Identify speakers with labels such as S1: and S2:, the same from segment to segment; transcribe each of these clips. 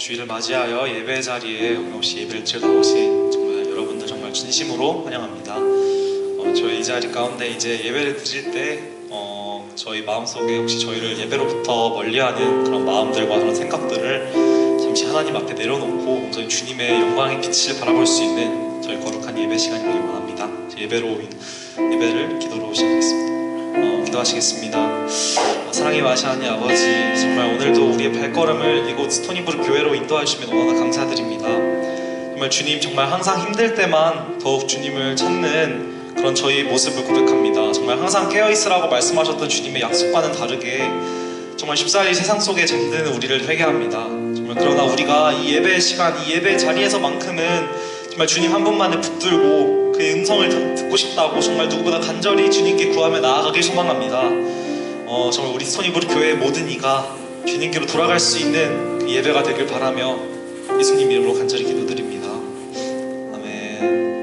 S1: 주일을 맞이하여 예배 자리에 어김없이 예배를 드려 나오신 정말 여러분들 정말 진심으로 환영합니다. 저희 이 자리 가운데 이제 예배를 드릴 때 저희 마음속에 혹시 저희를 예배로부터 멀리하는 그런 마음들과 그런 생각들을 잠시 하나님 앞에 내려놓고 저희 주님의 영광의 빛을 바라볼 수 있는 저희 거룩한 예배 시간이 되길 원합니다. 예배를 기도로 시작하겠습니다. 기도하시겠습니다. 사랑이 마시하니 아버지, 정말 오늘도 우리의 발걸음을 이곳 스토니브룩 교회로 인도해 주시면 너무나 감사드립니다. 정말 주님, 정말 항상 힘들 때만 더욱 주님을 찾는 그런 저희 모습을 고백합니다. 정말 항상 깨어있으라고 말씀하셨던 주님의 약속과는 다르게 정말 쉽사리 세상 속에 잠드는 우리를 회개합니다. 정말 그러나 우리가 이 예배 시간, 이 예배 자리에서만큼은 정말 주님 한 분만을 붙들고 그의 음성을 듣고 싶다고 정말 누구보다 간절히 주님께 구하며 나아가길 소망합니다. 정말 우리 스토니브룩 교회의 모든 이가 주님께로 돌아갈 수 있는 그 예배가 되길 바라며 예수님 이름으로 간절히 기도드립니다. 아멘.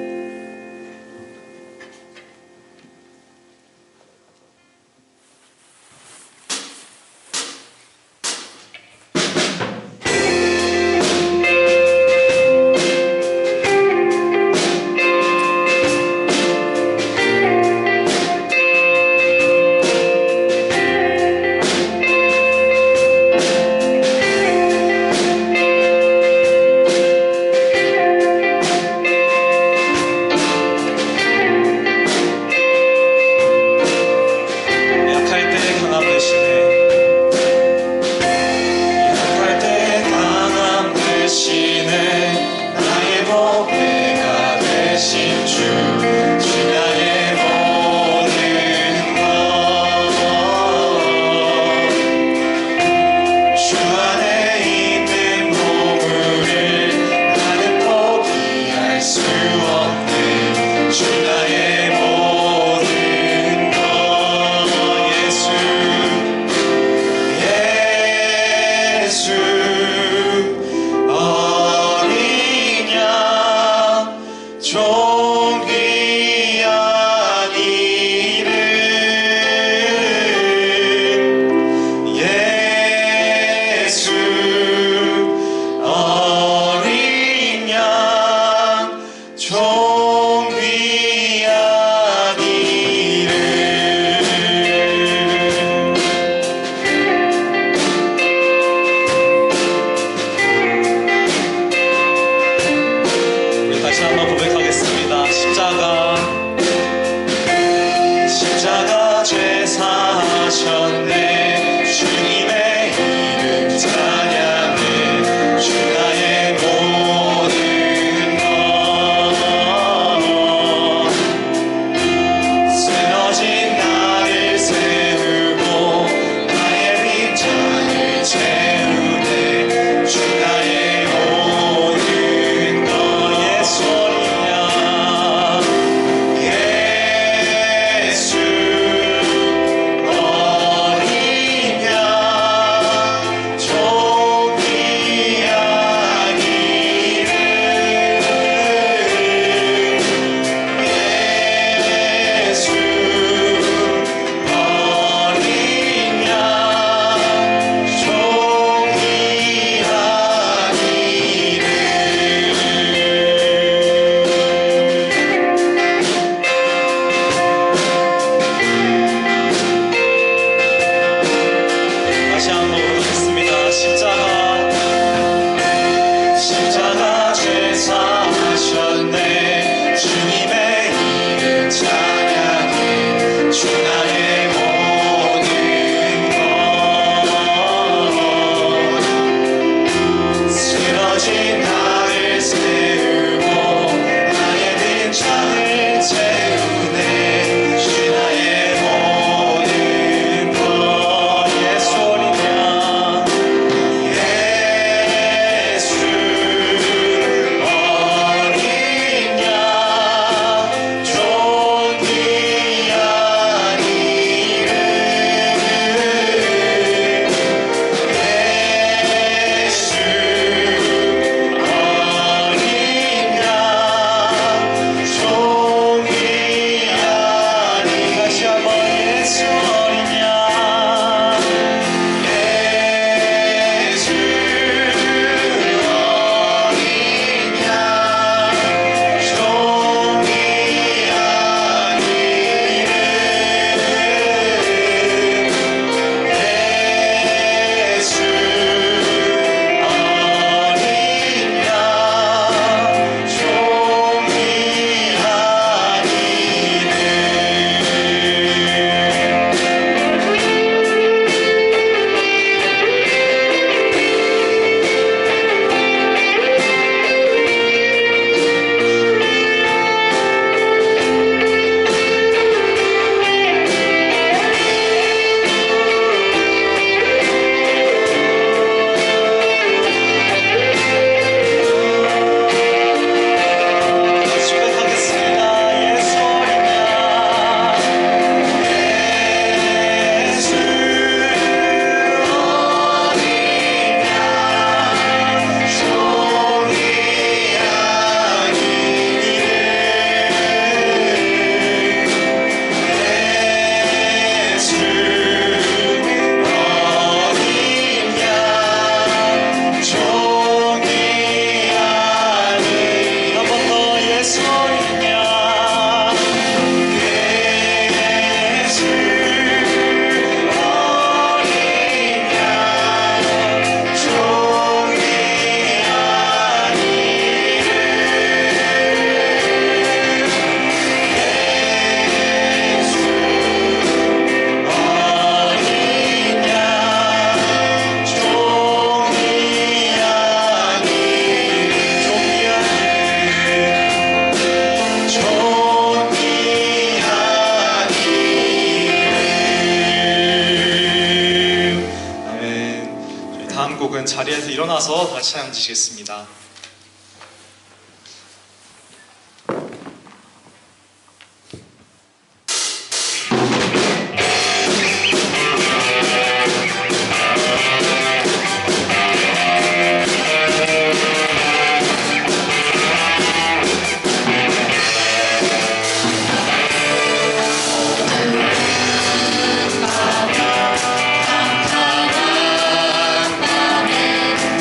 S1: 일어나서 다 같이 찬양 드리겠습니다.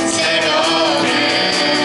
S2: 새로운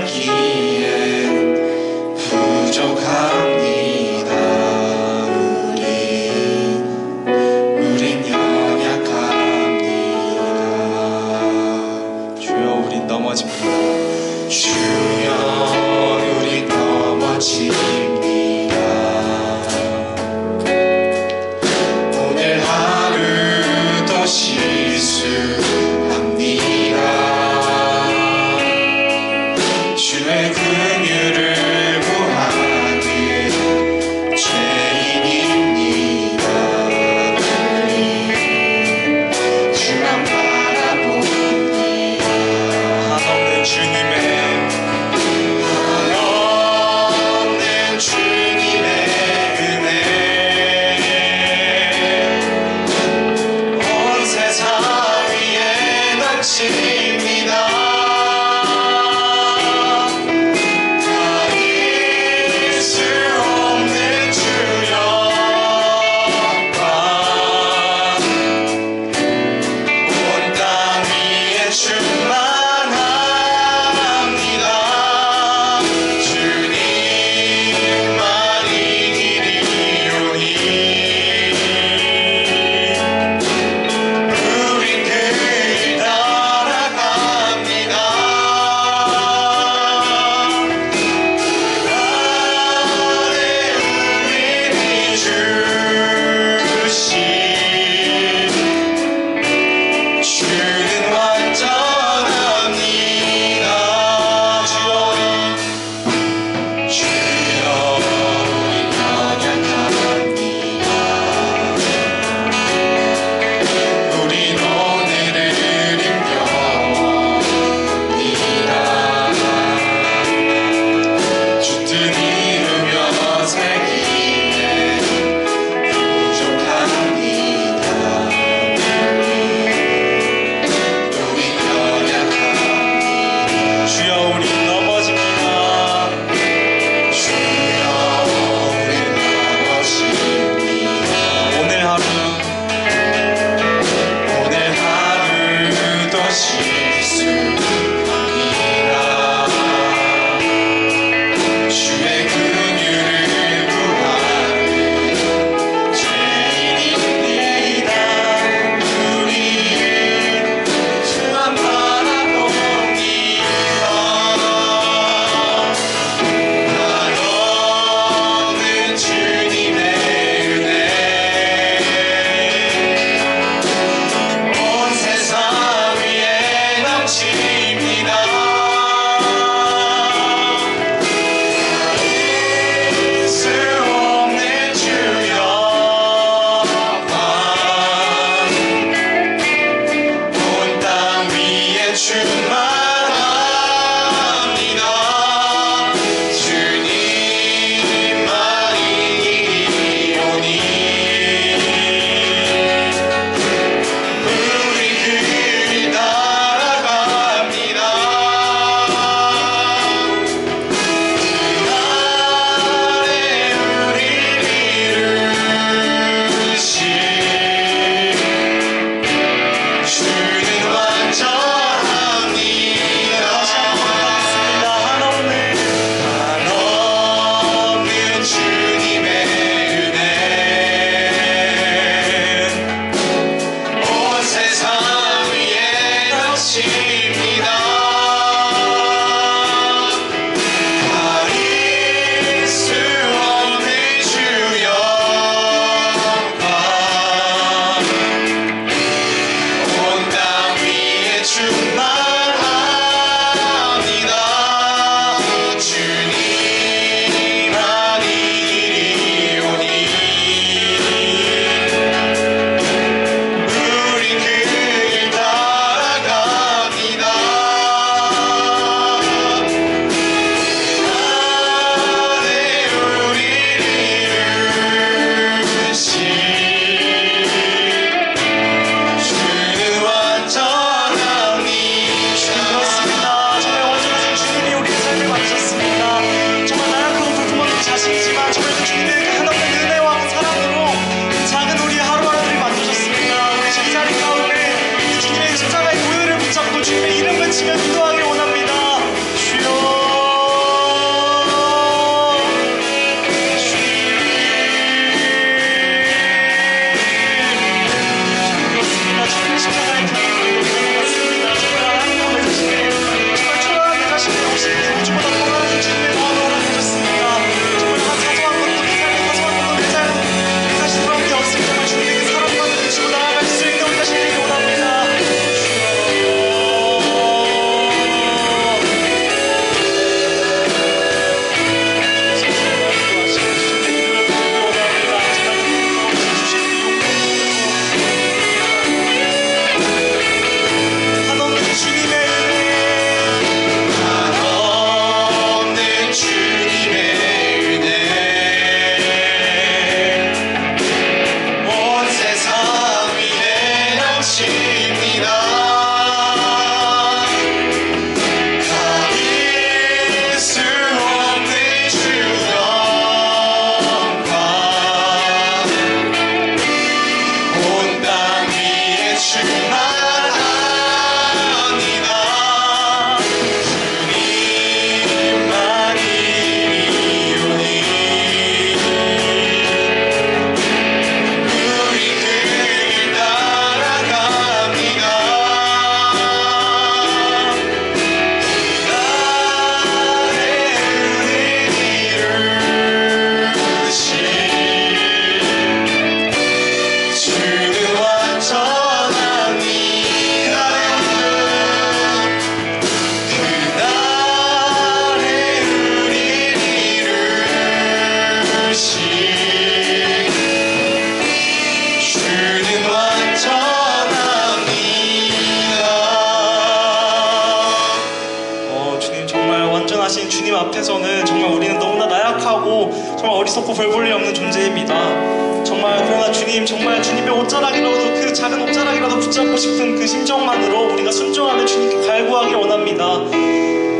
S2: 살기엔 부족합니다. 우린 연약합니다. 주여 우린 넘어집니다. 주여 우린 넘어집니다. 오늘 하루도 실수합니다. 주의 긍휼을 구하는 죄인입니다. 우리 주만 바라봅니다. 한없는 주님의 은혜 온 세상 위에 넘칩니다.
S3: 온전하신 주님 앞에서는 정말 우리는 너무나 나약하고 정말 어리석고 별 볼 일 없는 존재입니다. 정말 그러나 주님, 정말 주님의 옷자락이라도, 그 작은 옷자락이라도 붙잡고 싶은 그 심정만으로 우리가 순종하며 주님께 갈구하기 원합니다.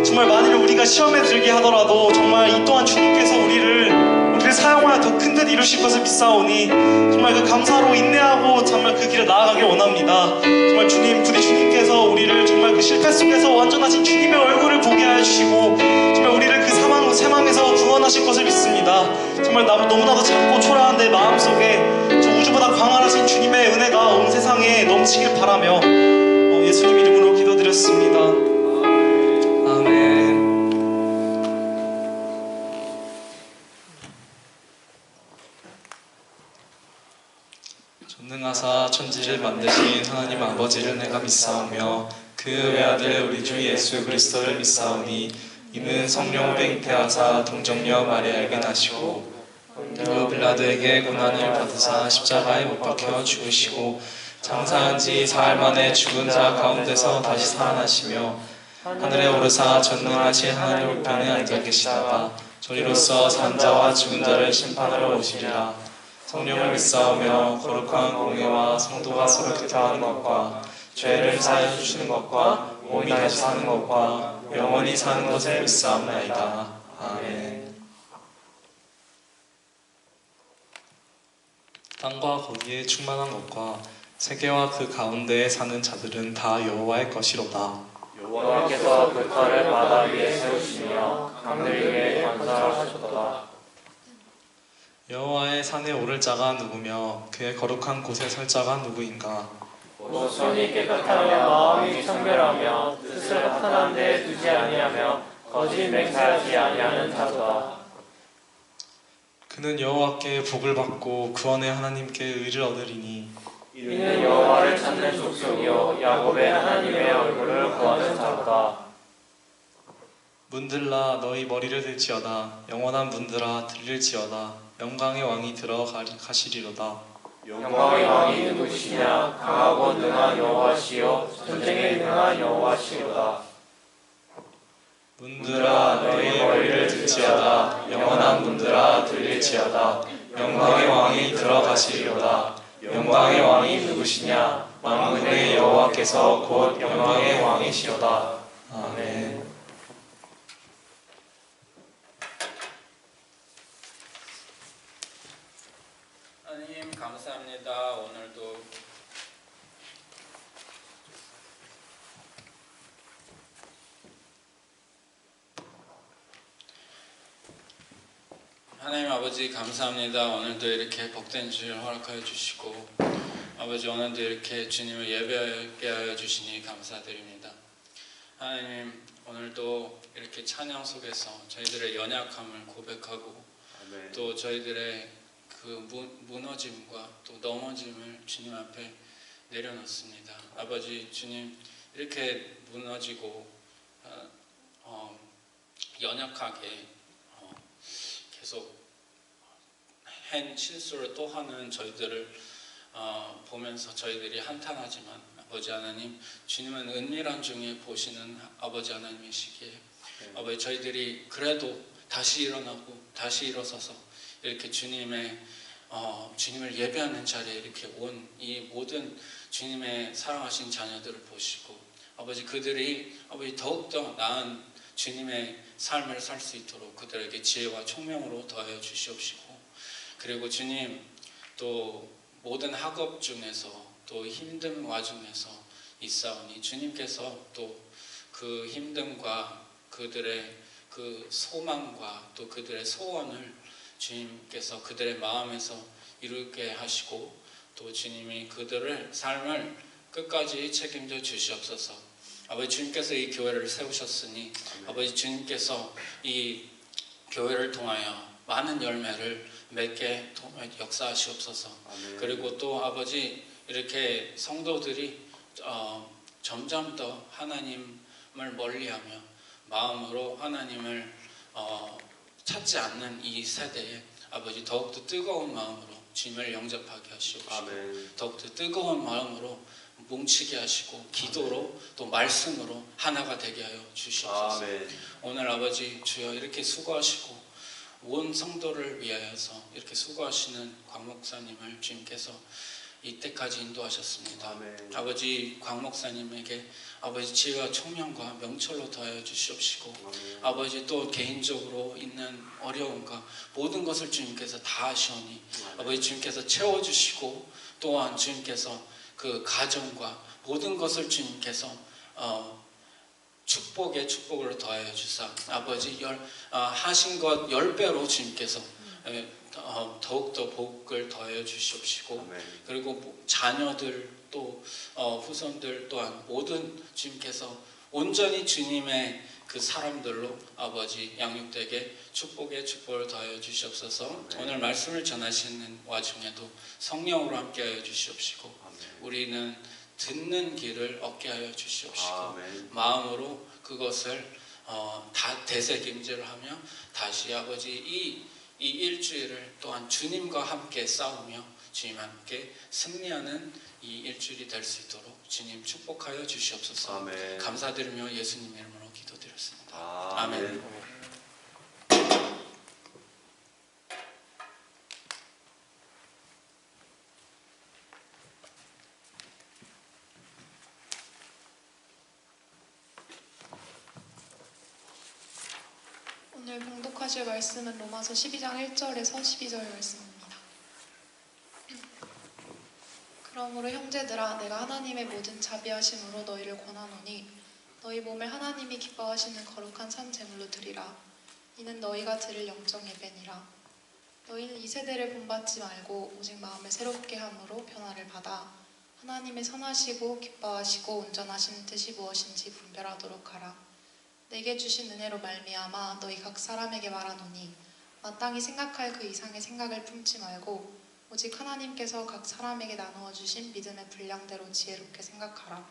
S3: 정말 만일 우리가 시험에 들게 하더라도 정말 이 또한 주님께서 우리를 사용하여 더 큰 듯 이루실 것을 믿사오니 정말 그 감사로 인내하고 정말 그 길을 나아가길 원합니다. 정말 주님, 부디 주님께서 우리를 정말 그 실패 속에서 완전하신 주님의 얼굴을 보게 하여 주시고 정말 우리를 그 사망에서 구원하실 것을 믿습니다. 정말 너무나도 작고 초라한 내 마음속에 저 우주보다 광활하신 주님의 은혜가 온 세상에 넘치길 바라며 예수님 이름으로 기도드렸습니다. 아멘.
S1: 전능하사 천지를 만드신 하나님 아버지를 내가 믿사오며 그 외아들 우리 주 예수 그리스도를 믿사오니 이는 성령으로 잉태하사 동정녀 마리아에게 나시고 본디오 빌라도에게 고난을 받으사 십자가에 못 박혀 죽으시고 장사한 지 사흘 만에 죽은 자 가운데서 다시 살아나시며 하늘에 오르사 전능하신 하나님 우편에 앉아 계시다가 저리로서 산 자와 죽은 자를 심판하러 오시리라. 성령을 믿사오며 거룩한 공예와 성도가 서로 교통하는 것과 죄를 사하여 주시는 것과 몸이 다시 사는 것과 영원히 사는 것을 믿사옵나이다. 아멘. 땅과 거기에 충만한 것과 세계와 그 가운데에 사는 자들은 다 여호와의 것이로다.
S4: 여호와께서 그 터를 바다 위에 세우시며 강들 위에 관찰하셨도다.
S1: 여호와의 산에 오를 자가 누구며 그의 거룩한 곳에 설 자가 누구인가?
S4: 곧 손이 깨끗하며 마음이 청결하며 뜻을 허탄한 데 두지 아니하며 거짓 맹세하지 아니하는 자도다.
S1: 그는 여호와께 복을 받고 구원의 하나님께 의를 얻으리니
S4: 이는 여호와를 찾는 족속이요 야곱의 하나님의 얼굴을 구하는 자도다.
S1: 문들라 너희 머리를 들지어다. 영원한 문들아 들릴지어다. 영광의 왕이 들어가시리로다.
S4: 영광의 왕이 누구시냐? 강하고 능한 여호와시요 전쟁에 능한 여호와시로다.
S1: 문들아 너희 머리를 들지어다. 영원한 문들아 들릴지어다. 영광의 왕이 들어가시리로다. 영광의 왕이 누구시냐? 만군의 여호와께서 곧 영광의 왕이시로다. 아멘.
S5: 하나님 감사합니다. 오늘도 하나님 아버지 감사합니다. 오늘도 이렇게 복된 주일 허락하여 주시고 아버지 오늘도 이렇게 주님을 예배하게 하여 주시니 감사드립니다. 하나님 오늘도 이렇게 찬양 속에서 저희들의 연약함을 고백하고 또 저희들의 그 무너짐과 또 넘어짐을 주님 앞에 내려놓습니다. 아버지 주님 이렇게 무너지고 연약하게 계속 한 실수를 또 하는 저희들을 보면서 저희들이 한탄하지만 아버지 하나님 주님은 은밀한 중에 보시는 아버지 하나님이시기에 아버지 저희들이 그래도 다시 일어나고 다시 일어서서 이렇게 주님을 예배하는 자리에 이렇게 온 이 모든 주님의 사랑하신 자녀들을 보시고 아버지 그들이 아버지 더욱더 나은 주님의 삶을 살 수 있도록 그들에게 지혜와 총명으로 더하여 주시옵시고 그리고 주님 또 모든 학업 중에서 또 힘든 와중에서 있사오니 주님께서 또 그 힘듦과 그들의 그 소망과 또 그들의 소원을 주님께서 그들의 마음에서 이루게 하시고 또 주님이 그들의 삶을 끝까지 책임져 주시옵소서. 아버지 주님께서 이 교회를 세우셨으니 아버지 주님께서 이 교회를 통하여 많은 열매를 맺게 역사하시옵소서. 그리고 또 아버지 이렇게 성도들이 점점 더 하나님을 멀리하며 마음으로 하나님을 찾지 않는 이 세대에 아버지 더욱더 뜨거운 마음으로 주님을 영접하게 하시옵시고 더욱더 뜨거운 마음으로 뭉치게 하시고 기도로 또 말씀으로 하나가 되게 하여 주시옵소서. 오늘 아버지 주여 이렇게 수고하시고 온 성도를 위하여서 이렇게 수고하시는 광 목사님을 주님께서 이때까지 인도하셨습니다. 아버지 광 목사님에게 아버지 지혜와 총명과 명철로 더하여 주시옵시고 아버지 또 개인적으로 있는 어려움과 모든 것을 주님께서 다 하시오니 아버지 주님께서 채워주시고 또한 주님께서 그 가정과 모든 것을 주님께서 축복에 축복을 더하여 주사 아버지 하신 것 10배로 주님께서 더욱더 복을 더하여 주시옵시고 그리고 자녀들 또 후손들 또한 모든 주님께서 온전히 주님의 그 사람들로 아버지 양육되게 축복에 축복을 더하여 주시옵소서. 오늘 말씀을 전하시는 와중에도 성령으로 함께하여 주시옵시고 우리는 듣는 길을 얻게 하여 주시옵시고 마음으로 그것을 다 되새김질을 하며 다시 아버지 이 일주일을 또한 주님과 함께 싸우며 주님 함께 승리하는 이 일주일이 될 수 있도록 주님 축복하여 주시옵소서. 감사드리며 예수님 이름으로 기도드렸습니다. 아멘.
S6: 오늘 봉독하실 말씀은 로마서 12장 1절에서 12절 말씀입니다. 그러므로 형제들아 내가 하나님의 모든 자비하심으로 너희를 권하노니 너희 몸을 하나님이 기뻐하시는 거룩한 산 제물로 드리라. 이는 너희가 드릴 영적 예배니라. 너희는 이 세대를 본받지 말고 오직 마음을 새롭게 함으로 변화를 받아 하나님의 선하시고 기뻐하시고 온전하신 뜻이 무엇인지 분별하도록 하라. 내게 주신 은혜로 말미암아 너희 각 사람에게 말하노니 마땅히 생각할 그 이상의 생각을 품지 말고 오직 하나님께서 각 사람에게 나누어 주신 믿음의 분량대로 지혜롭게 생각하라.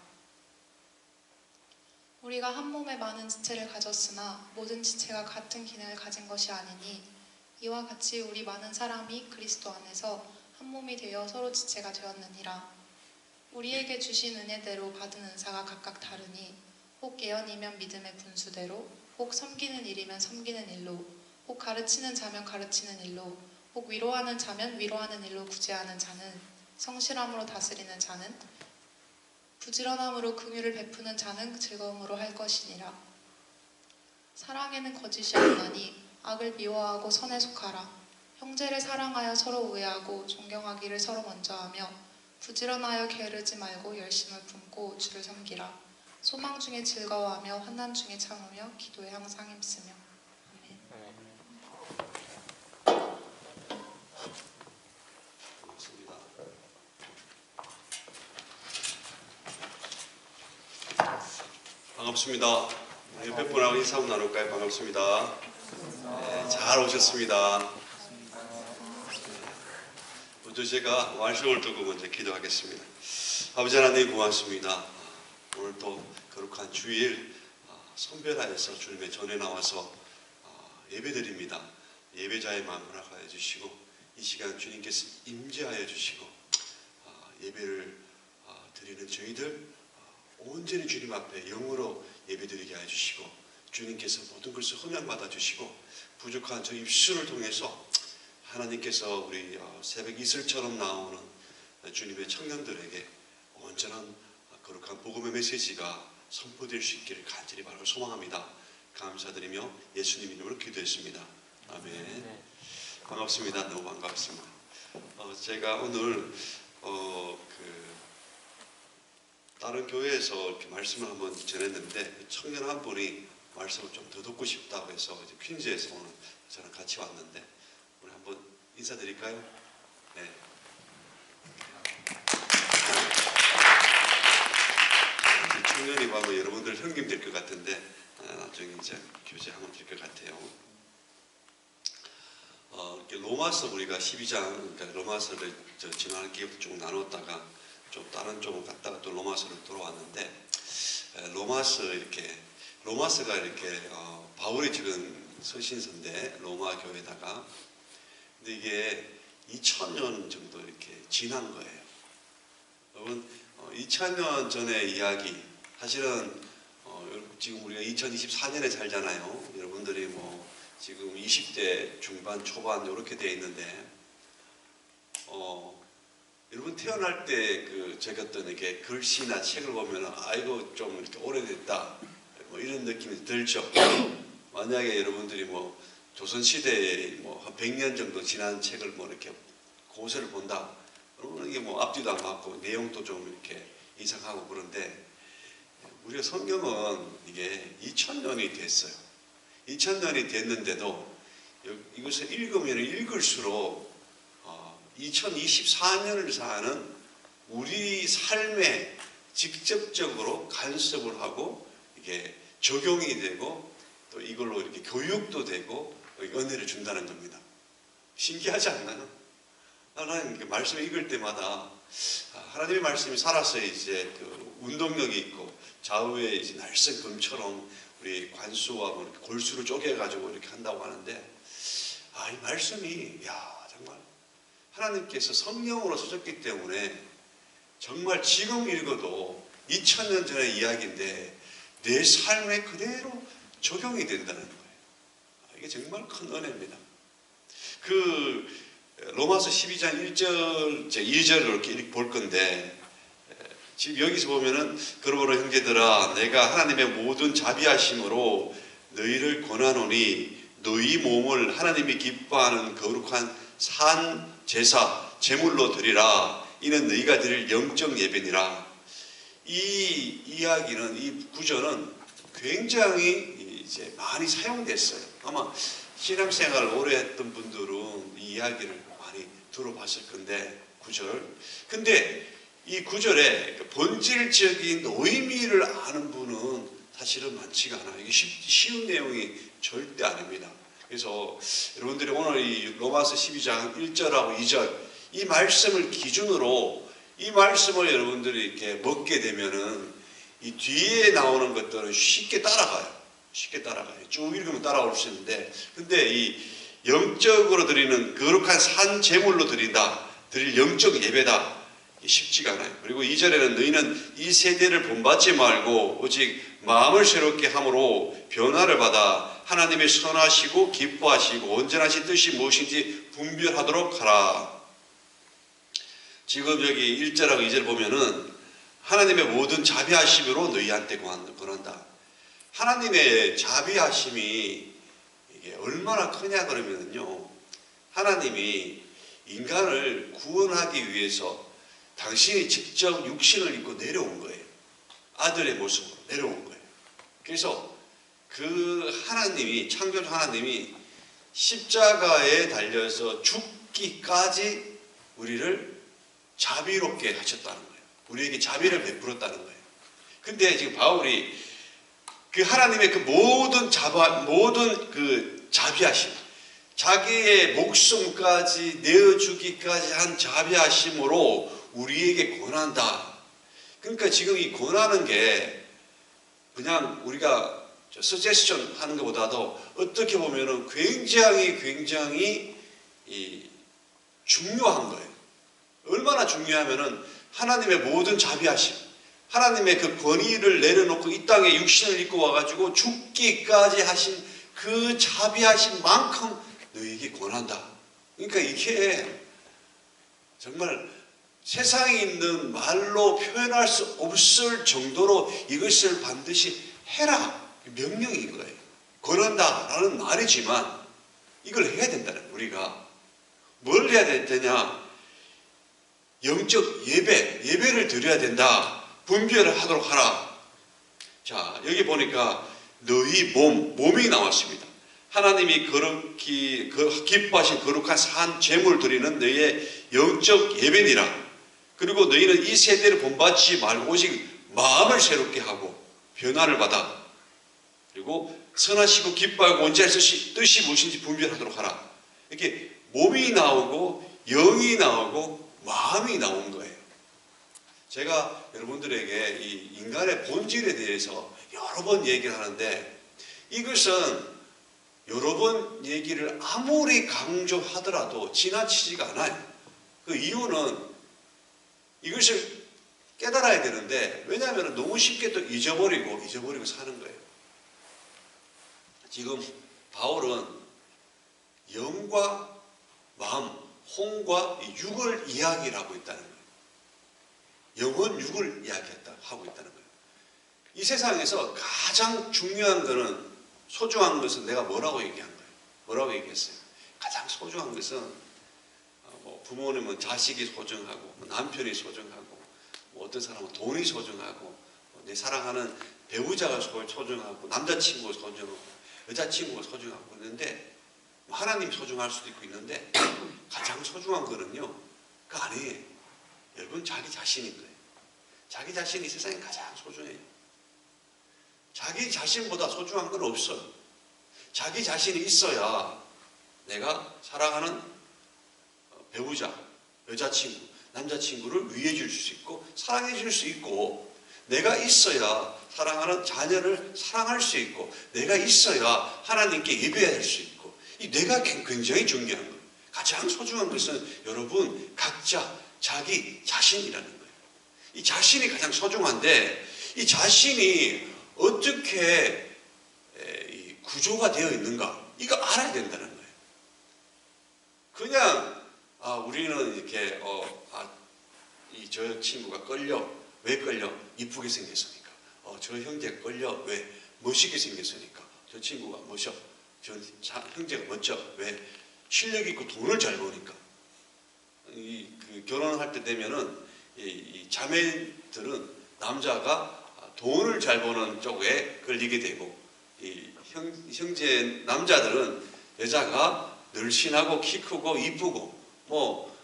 S6: 우리가 한 몸에 많은 지체를 가졌으나 모든 지체가 같은 기능을 가진 것이 아니니 이와 같이 우리 많은 사람이 그리스도 안에서 한 몸이 되어 서로 지체가 되었느니라. 우리에게 주신 은혜대로 받은 은사가 각각 다르니 혹 예언이면 믿음의 분수대로, 혹 섬기는 일이면 섬기는 일로, 혹 가르치는 자면 가르치는 일로, 혹 위로하는 자면 위로하는 일로, 구제하는 자는, 성실함으로 다스리는 자는, 부지런함으로 긍휼을 베푸는 자는 즐거움으로 할 것이니라. 사랑에는 거짓이 없나니 악을 미워하고 선에 속하라. 형제를 사랑하여 서로 우애하고 존경하기를 서로 먼저 하며 부지런하여 게으르지 말고 열심을 품고 주를 섬기라. 소망 중에 즐거워하며 환난 중에 참으며 기도에 항상 힘쓰며. 아멘.
S7: 반갑습니다. 옆에 분하고 인사 한번 나눌까요? 반갑습니다. 네, 잘 오셨습니다. 먼저 제가 말씀을 두고 먼저 기도하겠습니다. 아버지 하나님 고맙습니다. 오늘 또 거룩한 주일 선별하여서 주님의 전에 나와서 예배드립니다. 예배자의 마음을 허락하여 주시고 이 시간 주님께서 임재하여 주시고 예배를 드리는 저희들 온전히 주님 앞에 영으로 예배드리게 하여 주시고 주님께서 모든 것을 흠양받아 주시고 부족한 저 입술을 통해서 하나님께서 우리 새벽 이슬처럼 나오는 주님의 청년들에게 온전한 거룩한 복음의 메시지가 선포될 수 있기를 간절히 바라고 소망합니다. 감사드리며 예수님 이름으로 기도했습니다. 아멘. 반갑습니다. 너무 반갑습니다. 제가 오늘 다른 교회에서 이렇게 말씀을 한번 전했는데 청년 한 분이 말씀을 좀 더 듣고 싶다고 해서 이제 퀸즈에서 오늘 저랑 같이 왔는데 우리 한번 인사드릴까요? 네. 청년이 봐도 여러분들 형님 될 것 같은데 나중에 이제 교제하면 될 것 같아요. 이렇게 로마서 우리가 12장 그러니까 로마서를 지난 기회부터 쭉 나눴다가 좀 다른 쪽으로 갔다가 또 로마서를 돌아왔는데 로마서가 이렇게 바울이 찍은 서신서인데 로마 교회다가 근데 이게 2000년 정도 이렇게 지난 거예요. 여러분 2000년 전의 이야기, 사실은 지금 우리가 2024년에 살잖아요. 여러분들이 뭐 지금 20대 중반 초반 이렇게 돼 있는데 여러분 태어날 때 그 적었던 이렇게 글씨나 책을 보면은 아이고 좀 이렇게 오래됐다 뭐 이런 느낌이 들죠. 만약에 여러분들이 뭐 조선 시대에 뭐 한 100년 정도 지난 책을 뭐 이렇게 고서를 본다. 그러면 이게 뭐 앞뒤도 안 맞고 내용도 좀 이렇게 이상하고 그런데 우리가 성경은 이게 2000년이 됐어요. 2000년이 됐는데도 이것을 읽으면 읽을수록 2024년을 사는 우리 삶에 직접적으로 간섭을 하고 이게 적용이 되고 또 이걸로 이렇게 교육도 되고 은혜를 준다는 겁니다. 신기하지 않나요? 나는 말씀을 읽을 때마다 하나님의 말씀이 살아서 이제 그 운동력이 있고 좌우에 이제 날쌘 금처럼 우리 관수와 뭐 이렇게 골수를 쪼개가지고 이렇게 한다고 하는데 이 말씀이 정말 하나님께서 성령으로 쓰셨기 때문에 정말 지금 읽어도 2000년 전의 이야기인데 내 삶에 그대로 적용이 된다는 거예요. 이게 정말 큰 은혜입니다. 그 로마서 12장 1절, 2절을 이렇게 볼 건데 지금 여기서 보면은 그러므로 형제들아 내가 하나님의 모든 자비하심으로 너희를 권하노니 너희 몸을 하나님이 기뻐하는 거룩한 산 제사 제물로 드리라. 이는 너희가 드릴 영적 예배니라. 이 이야기는 이 구절은 굉장히 이제 많이 사용됐어요. 아마 신앙생활을 오래 했던 분들은 이 이야기를 많이 들어봤을 건데 구절. 근데 이 구절의 본질적인 의미를 아는 분은 사실은 많지가 않아요. 이게 쉬운 내용이 절대 아닙니다. 그래서 여러분들이 오늘 이 로마서 12장 1절하고 2절 이 말씀을 기준으로 이 말씀을 여러분들이 이렇게 먹게 되면은 이 뒤에 나오는 것들은 쉽게 따라가요. 쉽게 따라가요. 쭉 읽으면 따라올 수 있는데 근데 이 영적으로 드리는 거룩한 산 제물로 드린다. 드릴 영적 예배다. 쉽지가 않아요. 그리고 2절에는 너희는 이 세대를 본받지 말고 오직 마음을 새롭게 함으로 변화를 받아 하나님의 선하시고 기뻐하시고 온전하신 뜻이 무엇인지 분별하도록 하라. 지금 여기 1절하고 2절 보면은 하나님의 모든 자비하심으로 너희한테 권한다. 하나님의 자비하심이 이게 얼마나 크냐 그러면요. 하나님이 인간을 구원하기 위해서 당신이 직접 육신을 입고 내려온 거예요. 아들의 모습으로 내려온 거예요. 그래서 그 하나님이 창조주 하나님이 십자가에 달려서 죽기까지 우리를 자비롭게 하셨다는 거예요. 우리에게 자비를 베풀었다는 거예요. 근데 지금 바울이 그 하나님의 그 모든 그 자비하심, 자기의 목숨까지 내어주기까지 한 자비하심으로 우리에게 권한다. 그러니까 지금 이 권하는 게 그냥 우리가 서제스션 하는 것보다도 어떻게 보면은 굉장히 중요한 거예요. 얼마나 중요하면은 하나님의 모든 자비하심, 하나님의 그 권위를 내려놓고 이 땅에 육신을 입고 와가지고 죽기까지 하신 그 자비하심만큼 너에게 권한다. 그러니까 이게 정말 세상에 있는 말로 표현할 수 없을 정도로 이것을 반드시 해라. 명령인 거예요. 권한다라는 말이지만 이걸 해야 된다는 거예요. 우리가 뭘 해야 되냐? 영적 예배를 드려야 된다. 분별을 하도록 하라. 자, 여기 보니까 너희 몸이 나왔습니다. 하나님이 기뻐하신 거룩한 산 제물 드리는 너희의 영적 예배니라. 그리고 너희는 이 세대를 본받지 말고 오직 마음을 새롭게 하고 변화를 받아. 그리고 선하시고 기뻐하고 온전한 뜻이 무엇인지 분별하도록 하라. 이렇게 몸이 나오고 영이 나오고 마음이 나온 거예요. 제가 여러분들에게 이 인간의 본질에 대해서 여러 번 얘기를 하는데 이것은 여러 번 얘기를 아무리 강조하더라도 지나치지가 않아요. 그 이유는 이것을 깨달아야 되는데 왜냐하면 너무 쉽게 또 잊어버리고 사는 거예요. 지금 바울은 영과 마음, 혼과 육을 이야기를 하고 있다는 거예요. 영은 육을 하고 있다는 거예요. 이 세상에서 가장 중요한 거는 소중한 것은 내가 뭐라고 얘기한 거예요? 뭐라고 얘기했어요? 가장 소중한 것은 부모님은 자식이 소중하고 남편이 소중하고 어떤 사람은 돈이 소중하고 내 사랑하는 배우자가 소중하고 남자친구가 소중하고 여자친구가 소중하고 있는데 하나님이 소중할 수도 있고 있는데 가장 소중한 거는요 그 아니에요. 여러분 자기 자신인 거예요. 자기 자신이 세상에 가장 소중해요. 자기 자신보다 소중한 건 없어요. 자기 자신이 있어야 내가 사랑하는 배우자, 여자친구, 남자친구를 위해 줄 수 있고 사랑해 줄 수 있고 내가 있어야 사랑하는 자녀를 사랑할 수 있고 내가 있어야 하나님께 예배할 수 있고 이 내가 굉장히 중요한 거예요. 가장 소중한 것은 여러분 각자 자기 자신이라는 거예요. 이 자신이 가장 소중한데 이 자신이 어떻게 구조가 되어 있는가 이거 알아야 된다는 거예요. 그냥 우리는 이렇게 저 친구가 끌려 왜 끌려? 이쁘게 생겼으니까. 저 형제가 끌려 왜? 멋있게 생겼으니까. 저 친구가 멋져. 저 형제가 멋져 왜? 실력 있고 돈을 잘 버니까. 결혼할 때 되면은 이 자매들은 남자가 돈을 잘 버는 쪽에 끌리게 되고 이 형제 남자들은 여자가 늘씬하고 키 크고 이쁘고 뭐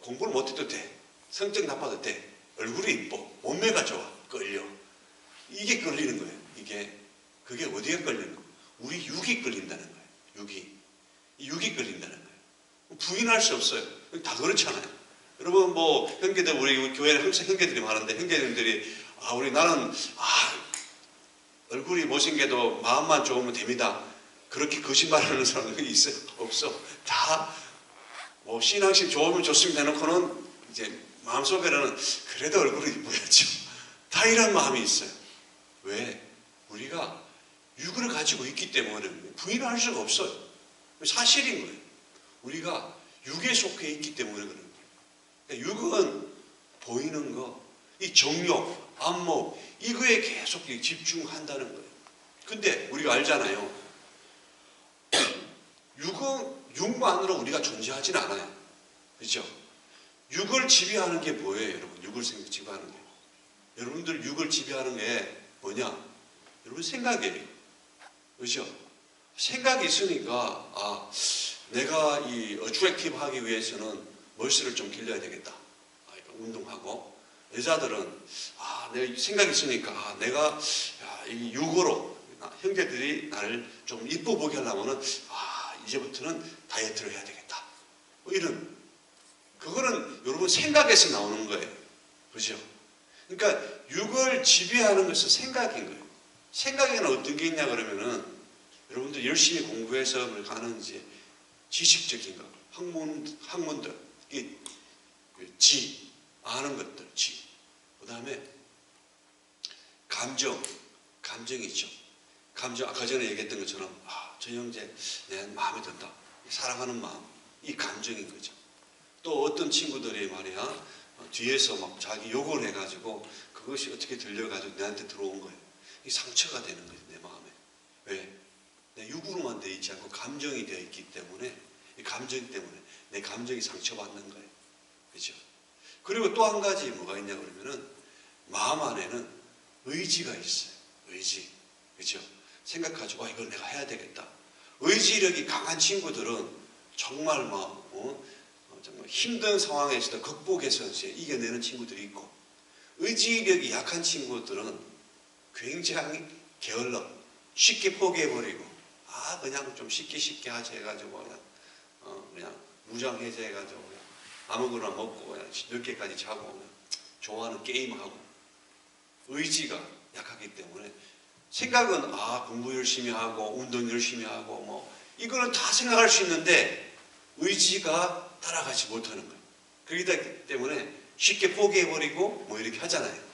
S7: 공부를 못해도 돼. 성격 나빠도 돼. 얼굴이 이뻐. 몸매가 좋아. 끌려. 이게 끌리는 거예요. 그게 어디가 끌리는 거예요? 우리 육이 끌린다는 거예요. 육이 끌린다는 거예요. 부인할 수 없어요. 다 그렇잖아요. 여러분 뭐 형제들 우리 교회는 항상 형제들이 많은데 형제님들이 나는 얼굴이 못생겨도 마음만 좋으면 됩니다. 그렇게 거짓말하는 사람들이 있어요? 없어. 다 뭐 신앙심 좋으면 좋습니다 해놓고는 이제 마음속에는 그래도 얼굴이 이뻐야죠. 다 이런 마음이 있어요. 왜? 우리가 육을 가지고 있기 때문에 부인할 수가 없어요. 사실인 거예요. 우리가 육에 속해 있기 때문에 그런 거예요. 육은 보이는 거, 이 정욕, 안목 이거에 계속 집중한다는 거예요. 근데 우리가 알잖아요. 육만으로 우리가 존재하지는 않아요. 그렇죠? 육을 지배하는 게 뭐예요, 여러분? 육을 지배하는 게. 여러분들 육을 지배하는 게 뭐냐? 여러분 생각이에요. 그렇죠? 생각이 있으니까 내가 이 어트랙티브 하기 위해서는 머리를 좀 길러야 되겠다. 운동하고 여자들은 내 생각이 있으니까 내가 이 육으로 형제들이 나를 좀 이뻐 보게 하려면은 이제부터는 다이어트를 해야 되겠다. 뭐 이런 그거는 여러분 생각에서 나오는 거예요. 그렇죠? 그러니까 육을 지배하는 것은 생각인 거예요. 생각에는 어떤 게 있냐 그러면은 여러분들 열심히 공부해서 가는 이제 지식적인 것, 학문들, 아는 것들, 그 다음에 감정이 있죠. 감정, 아까 전에 얘기했던 것처럼 저 형제 내 마음에 든다. 사랑하는 마음, 이 감정인 거죠. 또 어떤 친구들이 말이야 뒤에서 막 자기 욕을 해가지고 그것이 어떻게 들려가지고 내한테 들어온 거예요. 이 상처가 되는 거예요, 내 마음에. 왜? 내 육으로만 되어 있지 않고 감정이 되어 있기 때문에 이 감정 때문에 내 감정이 상처받는 거예요. 그렇죠? 그리고 또 한 가지 뭐가 있냐 그러면은 마음 안에는 의지가 있어요. 의지. 그렇죠? 생각하죠. 이걸 내가 해야 되겠다. 의지력이 강한 친구들은 정말 정말 힘든 상황에서도 극복해서 이겨내는 친구들이 있고 의지력이 약한 친구들은 굉장히 게을러 쉽게 포기해버리고 그냥 좀 쉽게 하지 해가지고 그냥 무장해제해가지고 그냥 아무거나 먹고 그냥 늦게까지 자고 그냥 좋아하는 게임하고 의지가 약하기 때문에 생각은 공부 열심히 하고 운동 열심히 하고 뭐 이거는 다 생각할 수 있는데 의지가 따라가지 못하는 거예요. 그렇기 때문에 쉽게 포기해버리고 뭐 이렇게 하잖아요.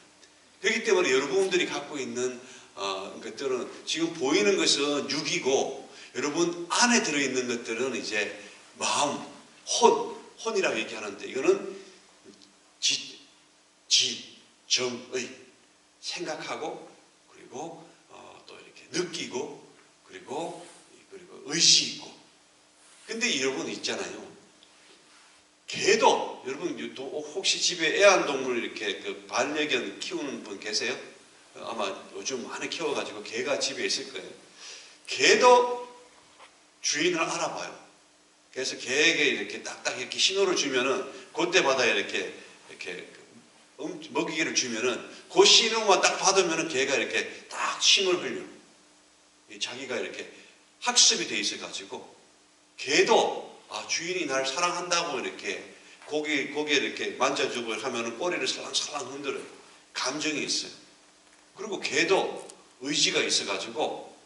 S7: 그렇기 때문에 여러분들이 갖고 있는 것들은 지금 보이는 것은 육이고 여러분 안에 들어있는 것들은 이제 마음, 혼이라고 얘기하는데 이거는 정의 생각하고 그리고 또 이렇게 느끼고 그리고 의식 있고. 근데 여러분 있잖아요. 개도 여러분 혹시 집에 애완동물 이렇게 그 반려견 키우는 분 계세요? 아마 요즘 많이 키워가지고 개가 집에 있을 거예요. 개도 주인을 알아봐요. 그래서 개에게 이렇게 딱딱 이렇게 신호를 주면은 그때마다 이렇게 먹이기를 주면은 그 신호만 딱 받으면은 개가 이렇게 딱 침을 흘려. 자기가 이렇게 학습이 돼 있어 가지고 개도 주인이 날 사랑한다고 이렇게 고개 이렇게 만져주고 하면은 꼬리를 살랑살랑 흔들어요. 감정이 있어요. 그리고 개도 의지가 있어가지고,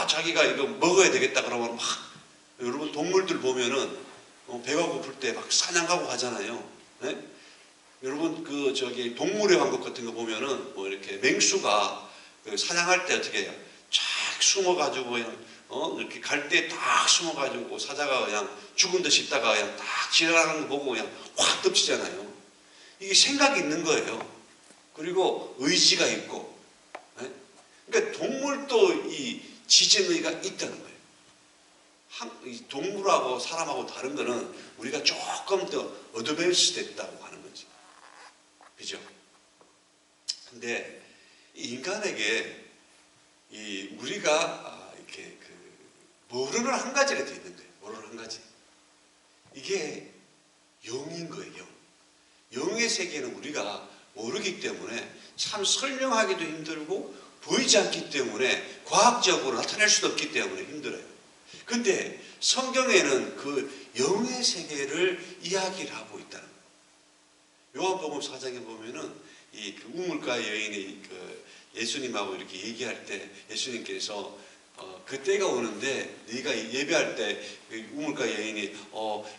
S7: 자기가 이거 먹어야 되겠다 그러면 막, 여러분 동물들 보면은 배가 고플 때 막 사냥 가고 하잖아요. 여러분 동물의 왕국 같은 거 보면은 뭐 이렇게 맹수가 사냥할 때 어떻게 해요? 쫙 숨어가지고 그냥 이렇게 갈 때 딱 숨어가지고 사자가 그냥 죽은 듯이 있다가 그냥 딱 지나가는 거 보고 그냥 확 덮치잖아요. 이게 생각이 있는 거예요. 그리고 의지가 있고. 그러니까 동물도 이 지정의가 있다는 거예요. 동물하고 사람하고 다른 거는 우리가 조금 더 어드밴스 됐다고 하는 거지. 그죠? 근데 인간에게 우리가 이렇게 모르는 한 가지가 돼 있는 거예요. 모르는 한 가지. 이게 영인 거예요. 영의 세계는 우리가 모르기 때문에 참 설명하기도 힘들고 보이지 않기 때문에 과학적으로 나타낼 수도 없기 때문에 힘들어요. 근데 성경에는 그 영의 세계를 이야기를 하고 있다는 거예요. 요한복음 4장에 보면은 이 우물가 여인이 예수님하고 이렇게 얘기할 때 예수님께서 그때가 오는데 네가 예배할 때 우물가 여인이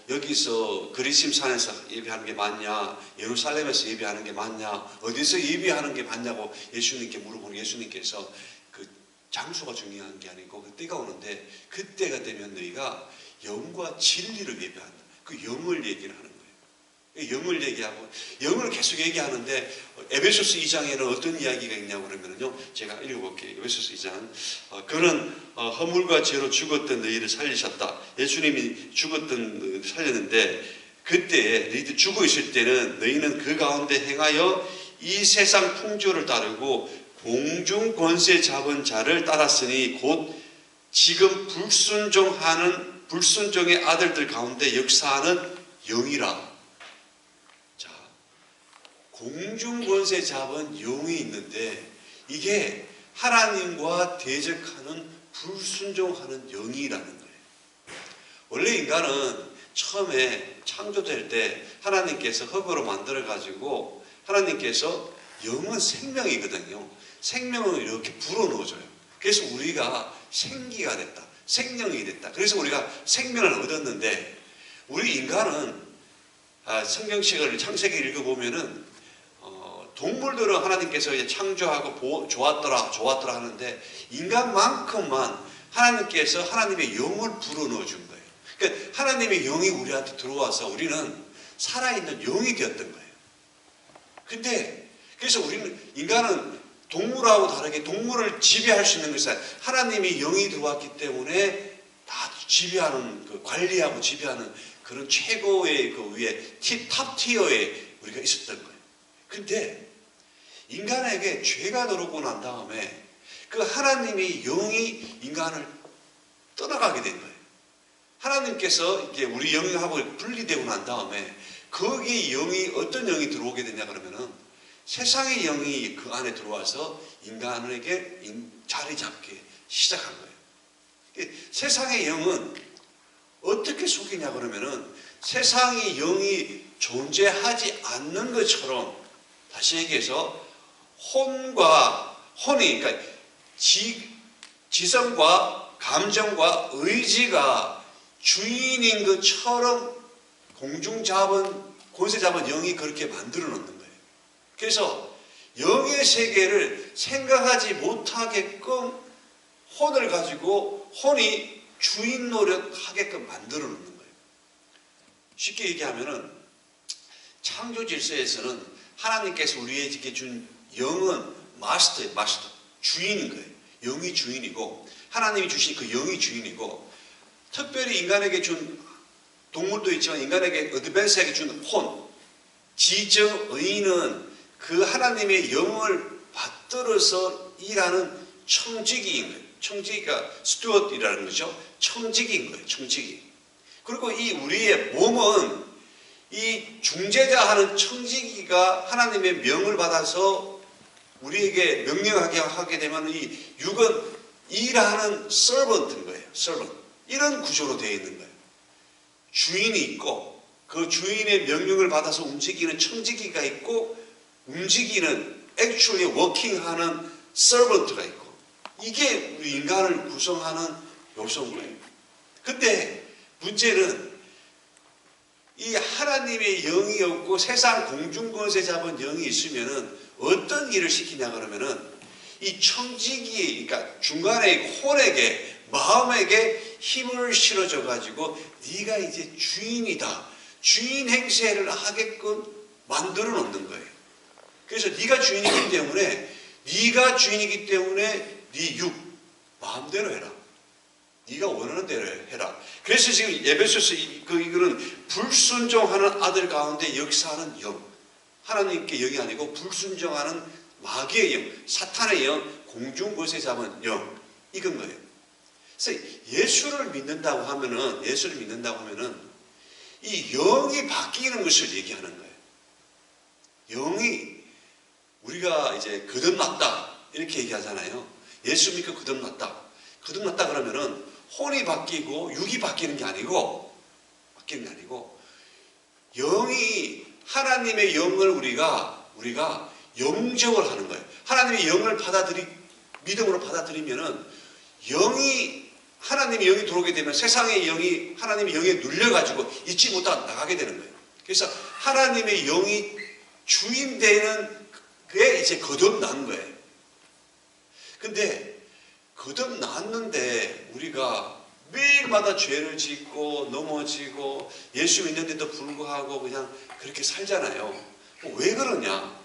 S7: 여기서 그리심산에서 예배하는 게 맞냐, 예루살렘에서 예배하는 게 맞냐, 어디서 예배하는 게 맞냐고 예수님께 물어보니 예수님께서 그 장소가 중요한 게 아니고 그때가 오는데 그때가 되면 너희가 영과 진리를 예배한다. 그 영을 얘기를 하는 거예요. 영을 얘기하고 영을 계속 얘기하는데 에베소서 2장에는 어떤 이야기가 있냐고 그러면요, 제가 읽어볼게요. 에베소서 2장. 그는 허물과 죄로 죽었던 너희를 살리셨다. 예수님이 살렸는데 그때 너희들 죽어 있을 때는 너희는 그 가운데 행하여 이 세상 풍조를 따르고 공중 권세 잡은 자를 따랐으니 곧 지금 불순종의 아들들 가운데 역사하는 영이라. 공중권세 잡은 영이 있는데 이게 하나님과 대적하는 불순종하는 영이라는 거예요. 원래 인간은 처음에 창조될 때 하나님께서 흙으로 만들어 가지고 하나님께서 영은 생명이거든요. 생명을 이렇게 불어넣어줘요. 그래서 우리가 생기가 됐다. 생명이 됐다. 그래서 우리가 생명을 얻었는데 우리 인간은 성경책을 창세기 읽어보면은 동물들은 하나님께서 창조하고 좋았더라 하는데 인간만큼만 하나님께서 하나님의 영을 불어넣어 준 거예요. 그러니까 하나님의 영이 우리한테 들어와서 우리는 살아있는 영이 되었던 거예요. 근데 그래서 인간은 동물하고 다르게 동물을 지배할 수 있는 것은 하나님의 영이 들어왔기 때문에 다 지배하는, 관리하고 지배하는 그런 최고의 위에 탑 티어에 우리가 있었던 거예요. 근데 인간에게 죄가 들어오고 난 다음에 그 하나님의 영이 인간을 떠나가게 된 거예요. 하나님께서 이제 우리 영하고 분리되고 난 다음에 거기 영이 어떤 영이 들어오게 되냐 그러면은 세상의 영이 그 안에 들어와서 인간에게 자리 잡기 시작한 거예요. 세상의 영은 어떻게 속이냐 그러면은 세상의 영이 존재하지 않는 것처럼, 다시 얘기해서 혼이 그러니까 지성과 감정과 의지가 주인인 것처럼 공중 잡은 권세 잡은 영이 그렇게 만들어 놓는 거예요. 그래서 영의 세계를 생각하지 못하게끔 혼을 가지고 혼이 주인 노릇하게끔 만들어 놓는 거예요. 쉽게 얘기하면은 창조 질서에서는 하나님께서 우리에게 준 영은 마스터, 주인인 거예요. 영이 주인이고 하나님이 주신 그 영이 주인이고 특별히 인간에게 준 동물도 있지만 인간에게 어드밴스에게 준 혼, 지적 의인은 그 하나님의 영을 받들어서 일하는 청지기인 거예요. 청지기가 스튜어트이라는 거죠. 청지기인 거예요. 청지기. 그리고 이 우리의 몸은 이 중재자 하는 청지기가 하나님의 명을 받아서 우리에게 명령하게 하게 되면 이 육은 일하는 서번트인 거예요. 서번트. 이런 구조로 되어 있는 거예요. 주인이 있고 그 주인의 명령을 받아서 움직이는 청지기가 있고 움직이는 actually working하는 서번트가 있고 이게 우리 인간을 구성하는 요소인 거예요. 근데 문제는 이 하나님의 영이 없고 세상 공중권세 잡은 영이 있으면은 어떤 일을 시키냐 그러면은 이 청지기, 그러니까 중간에 혼에게 마음에게 힘을 실어줘 가지고 네가 이제 주인이다. 주인 행세를 하게끔 만들어 놓는 거예요. 그래서 네가 주인이기 때문에 네 육 마음대로 해라. 네가 원하는 대로 해라. 그래서 지금 에베소서 이거는 불순종하는 아들 가운데 역사하는 영. 하나님께 영이 아니고 불순종하는 마귀의 영, 사탄의 영, 공중권세 잡은 영. 이건 거예요. 그래서 예수를 믿는다고 하면은 이 영이 바뀌는 것을 얘기하는 거예요. 영이 우리가 이제 거듭났다 이렇게 얘기하잖아요. 예수 믿고 거듭났다 그러면은 혼이 바뀌고 육이 바뀌는 게 아니고 영이 하나님의 영을 우리가 영접을 하는 거예요. 하나님의 영을 믿음으로 받아들이면은 하나님의 영이 들어오게 되면 세상의 영이 하나님의 영에 눌려가지고 잊지 못하고 나가게 되는 거예요. 그래서 하나님의 영이 주인 되는 그게 이제 거듭난 거예요. 근데 거듭났는데 우리가 매일마다 죄를 짓고 넘어지고 예수 믿는데도 불구하고 그냥 그렇게 살잖아요. 왜 그런가?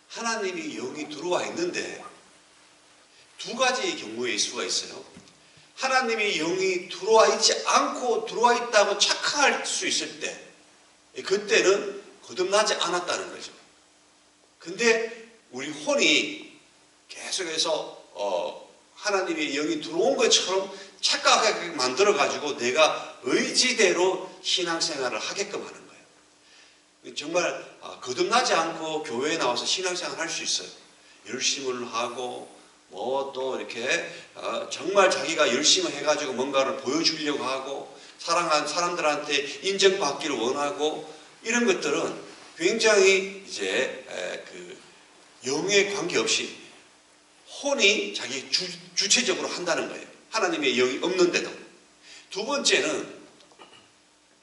S7: 하나님이 영이 들어와 있는데 두 가지의 경우의 수가 있어요. 하나님의 영이 들어와 있지 않고 들어와 있다고 착각할 수 있을 때 그때는 거듭나지 않았다는 거죠. 근데 우리 혼이 계속해서 하나님의 영이 들어온 것처럼 착각하게 만들어가지고 내가 의지대로 신앙생활을 하게끔 하는 거예요. 정말 거듭나지 않고 교회에 나와서 신앙생활을 할 수 있어요. 열심을 하고 또 이렇게 정말 자기가 열심히 해가지고 뭔가를 보여주려고 하고 사랑하는 사람들한테 인정받기를 원하고 이런 것들은 굉장히 이제 그 영에 관계없이 혼이 자기 주체적으로 한다는 거예요. 하나님의 영이 없는데도. 두 번째는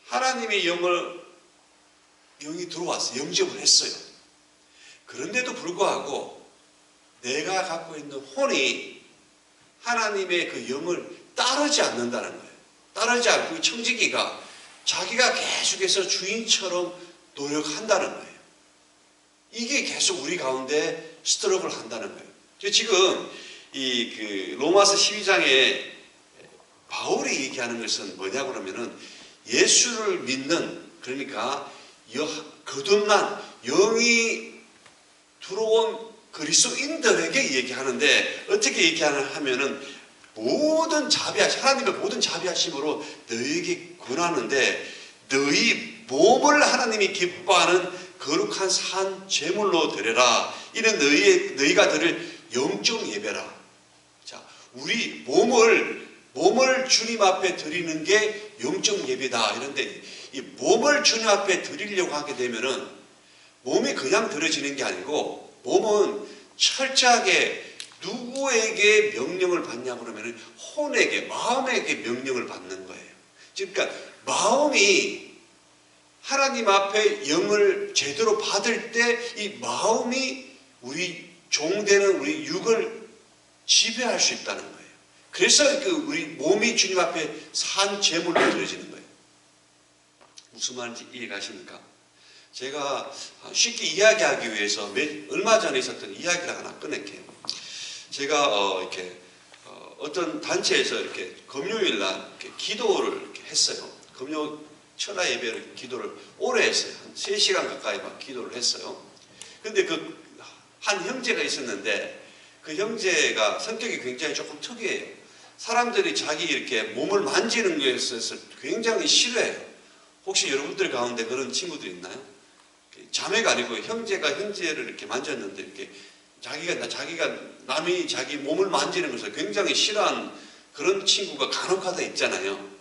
S7: 하나님의 영이 들어왔어요. 영접을 했어요. 그런데도 불구하고 내가 갖고 있는 혼이 하나님의 그 영을 따르지 않는다는 거예요. 따르지 않고 청지기가 자기가 계속해서 주인처럼 노력한다는 거예요. 이게 계속 우리 가운데 스트럭을 한다는 거예요. 지금 그 로마서 12장에 바울이 얘기하는 것은 뭐냐 그러면은 예수를 믿는 그러니까 거듭난 영이 들어온 그리스도인들에게 얘기하는데 어떻게 얘기하냐면은 하나님의 모든 자비하심으로 너희에게 권하는데 너희 몸을 하나님이 기뻐하는 거룩한 산 제물로 드려라. 이는 너희가 드릴 영적 예배라. 자, 우리 몸을 주님 앞에 드리는 게 영적 예배다. 이런데 이 몸을 주님 앞에 드리려고 하게 되면은 몸이 그냥 드려지는 게 아니고 몸은 철저하게 누구에게 명령을 받냐 그러면은 혼에게 마음에게 명령을 받는 거예요. 그러니까 마음이 하나님 앞에 영을 제대로 받을 때 이 마음이 우리 종되는 우리 육을 지배할 수 있다는 거예요. 그래서 우리 몸이 주님 앞에 산 제물로 드려지는 거예요. 무슨 말인지 이해가십니까? 제가 쉽게 이야기하기 위해서 얼마 전에 있었던 이야기를 하나 꺼낼게요. 제가 이렇게 어떤 단체에서 이렇게 금요일 날 이렇게 기도를 이렇게 했어요. 금요 천하 예배를 기도를 오래 했어요. 한 3시간 가까이 막 기도를 했어요. 근데 그 한 형제가 있었는데 그 형제가 성격이 굉장히 조금 특이해요. 사람들이 자기 이렇게 몸을 만지는 것에 있어서 굉장히 싫어해요. 혹시 여러분들 가운데 그런 친구들 있나요? 자매가 아니고 형제가 형제를 이렇게 만졌는데 이렇게 자기가 남이 자기 몸을 만지는 것을 굉장히 싫어하는 그런 친구가 간혹가다 있잖아요.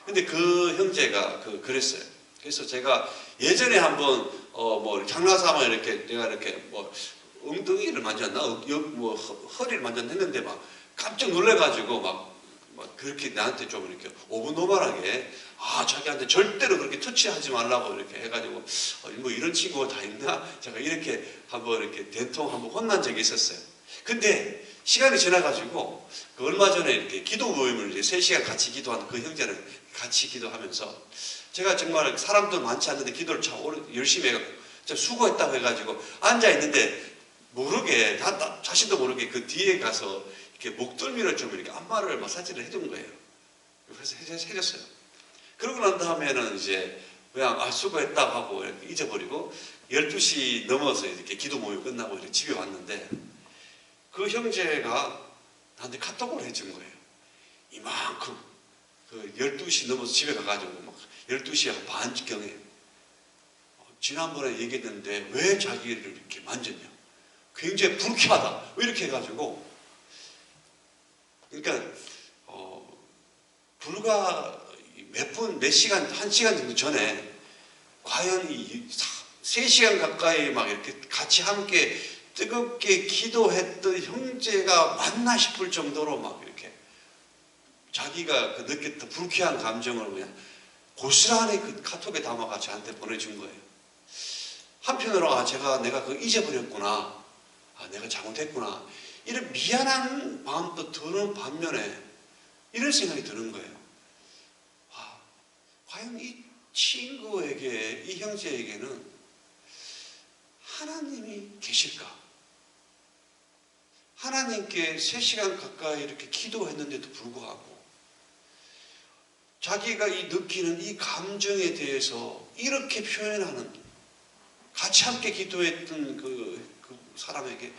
S7: 근데 그 형제가 그랬어요. 그래서 제가 예전에 한번 뭐 장난삼아 이렇게 내가 이렇게 뭐 엉덩이를 만졌나 뭐 허리를 만졌는데 막 깜짝 놀래가지고 막 그렇게 나한테 좀 이렇게 오분오분하게 자기한테 절대로 그렇게 터치하지 말라고 이렇게 해가지고 뭐 이런 친구가 다 있나? 제가 이렇게 한번 이렇게 된통 한번 혼난 적이 있었어요. 근데 시간이 지나가지고 그 얼마 전에 이렇게 기도 모임을 이제 3시간 같이 기도한 그 형제는 같이 기도하면서 제가 정말 사람도 많지 않는데 기도를 참 열심히 해가지고 수고했다고 해가지고 앉아 있는데 모르게 자신도 모르게 그 뒤에 가서 이렇게 목덜미를 좀 이렇게 안마를 마사지를 해준 거예요. 그래서 해줬어요. 그러고 난 다음에는 이제 그냥 수고했다고 하고 이렇게 잊어버리고 12시 넘어서 이렇게 기도 모임 끝나고 이렇게 집에 왔는데 그 형제가 나한테 카톡을 해준 거예요. 이만큼 그 12시 넘어서 집에 가가지고 막 12시 반경에 지난번에 얘기했는데 왜 자기를 이렇게 만졌냐? 굉장히 불쾌하다. 왜 이렇게 해가지고 그러니까 불과 몇 시간, 1시간 정도 전에 과연 이 3시간 가까이 막 이렇게 같이 함께 뜨겁게 기도했던 형제가 맞나 싶을 정도로 막 이렇게 자기가 그 느꼈던 불쾌한 감정을 그냥 고스란히 그 카톡에 담아가 저한테 보내준 거예요. 한편으로 내가 그거 잊어버렸구나. 내가 잘못했구나. 이런 미안한 마음도 드는 반면에 이런 생각이 드는 거예요. 과연 이 친구에게, 이 형제에게는 하나님이 계실까? 하나님께 3시간 가까이 이렇게 기도했는데도 불구하고 자기가 느끼는 이 감정에 대해서 이렇게 표현하는, 같이 함께 기도했던 그 사람에게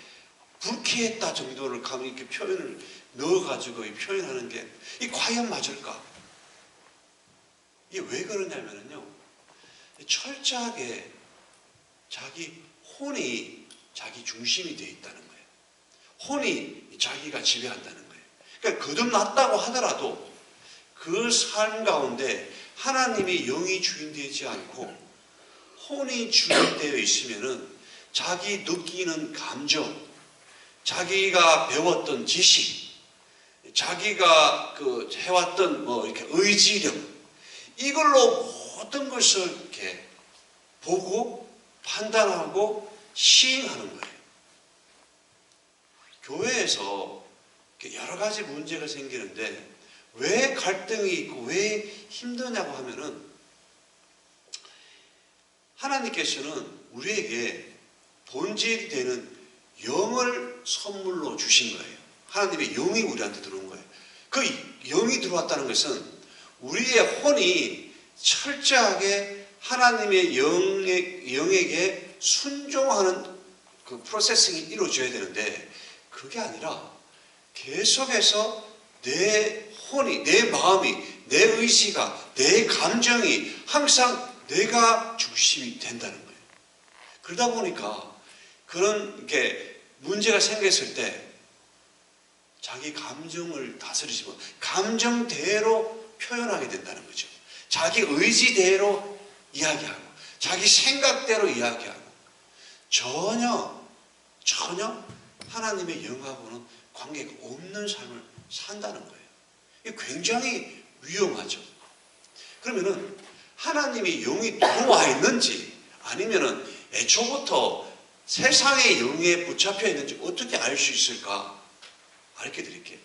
S7: 불쾌했다 정도를 이렇게 표현을 넣어가지고 표현하는 게 이 과연 맞을까? 이게 왜 그러냐면요, 철저하게 자기 혼이 자기 중심이 되어 있다는 거예요. 혼이 자기가 지배한다는 거예요. 그러니까 거듭났다고 하더라도 그 삶 가운데 하나님의 영이 주인되지 않고 혼이 주인되어 있으면은 자기 느끼는 감정, 자기가 배웠던 지식, 자기가 해왔던 이렇게 의지력, 이걸로 모든 것을 이렇게 보고 판단하고 시행하는 거예요. 교회에서 여러 가지 문제가 생기는데 왜 갈등이 있고 왜 힘드냐고 하면은 하나님께서는 우리에게 본질이 되는 영을 선물로 주신 거예요. 하나님의 영이 우리한테 들어온 거예요. 그 영이 들어왔다는 것은 우리의 혼이 철저하게 하나님의 영에게 순종하는 그 프로세싱이 이루어져야 되는데 그게 아니라 계속해서 내 혼이, 내 마음이, 내 의지가, 내 감정이 항상 내가 중심이 된다는 거예요. 그러다 보니까 그런 게 문제가 생겼을 때 자기 감정을 다스리지 못, 감정대로 표현하게 된다는 거죠. 자기 의지대로 이야기하고 자기 생각대로 이야기하고 전혀 하나님의 영하고는 관계가 없는 삶을 산다는 거예요. 이게 굉장히 위험하죠. 그러면은 하나님이 영이 들어와 있는지 아니면은 애초부터 세상의 영에 붙잡혀 있는지 어떻게 알 수 있을까? 알려 드릴게요.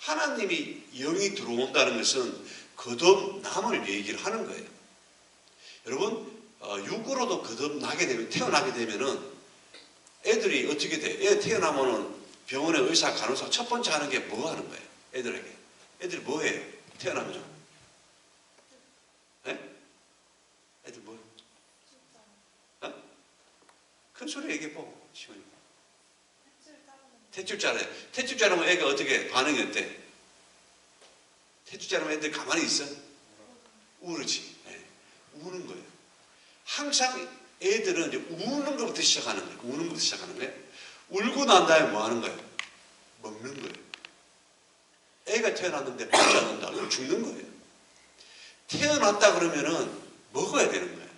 S7: 하나님이 영이 들어온다는 것은 거듭남을 얘기를 하는 거예요. 여러분, 육으로도 거듭나게 되면, 태어나게 되면은 애들이 어떻게 돼? 애 태어나면은 병원의 의사, 간호사 첫 번째 하는 게 뭐 하는 거예요? 애들에게. 애들이 뭐 해요? 태어나면? 네? 애들 뭐? 어? 큰 소리 얘기해보고, 시원히. 탯줄 자라요. 탯줄 자라면 애가 어떻게 반응이 어때? 탯줄 자라면 애들 가만히 있어? 울지. 네. 우는 거예요. 항상 애들은 이제 우는 것부터 시작하는 거예요. 우는 것부터 시작하는 거예요. 울고 난 다음에 뭐 하는 거예요? 먹는 거예요. 애가 태어났는데 먹지 않는다. 그럼 죽는 거예요. 태어났다 그러면은 먹어야 되는 거예요.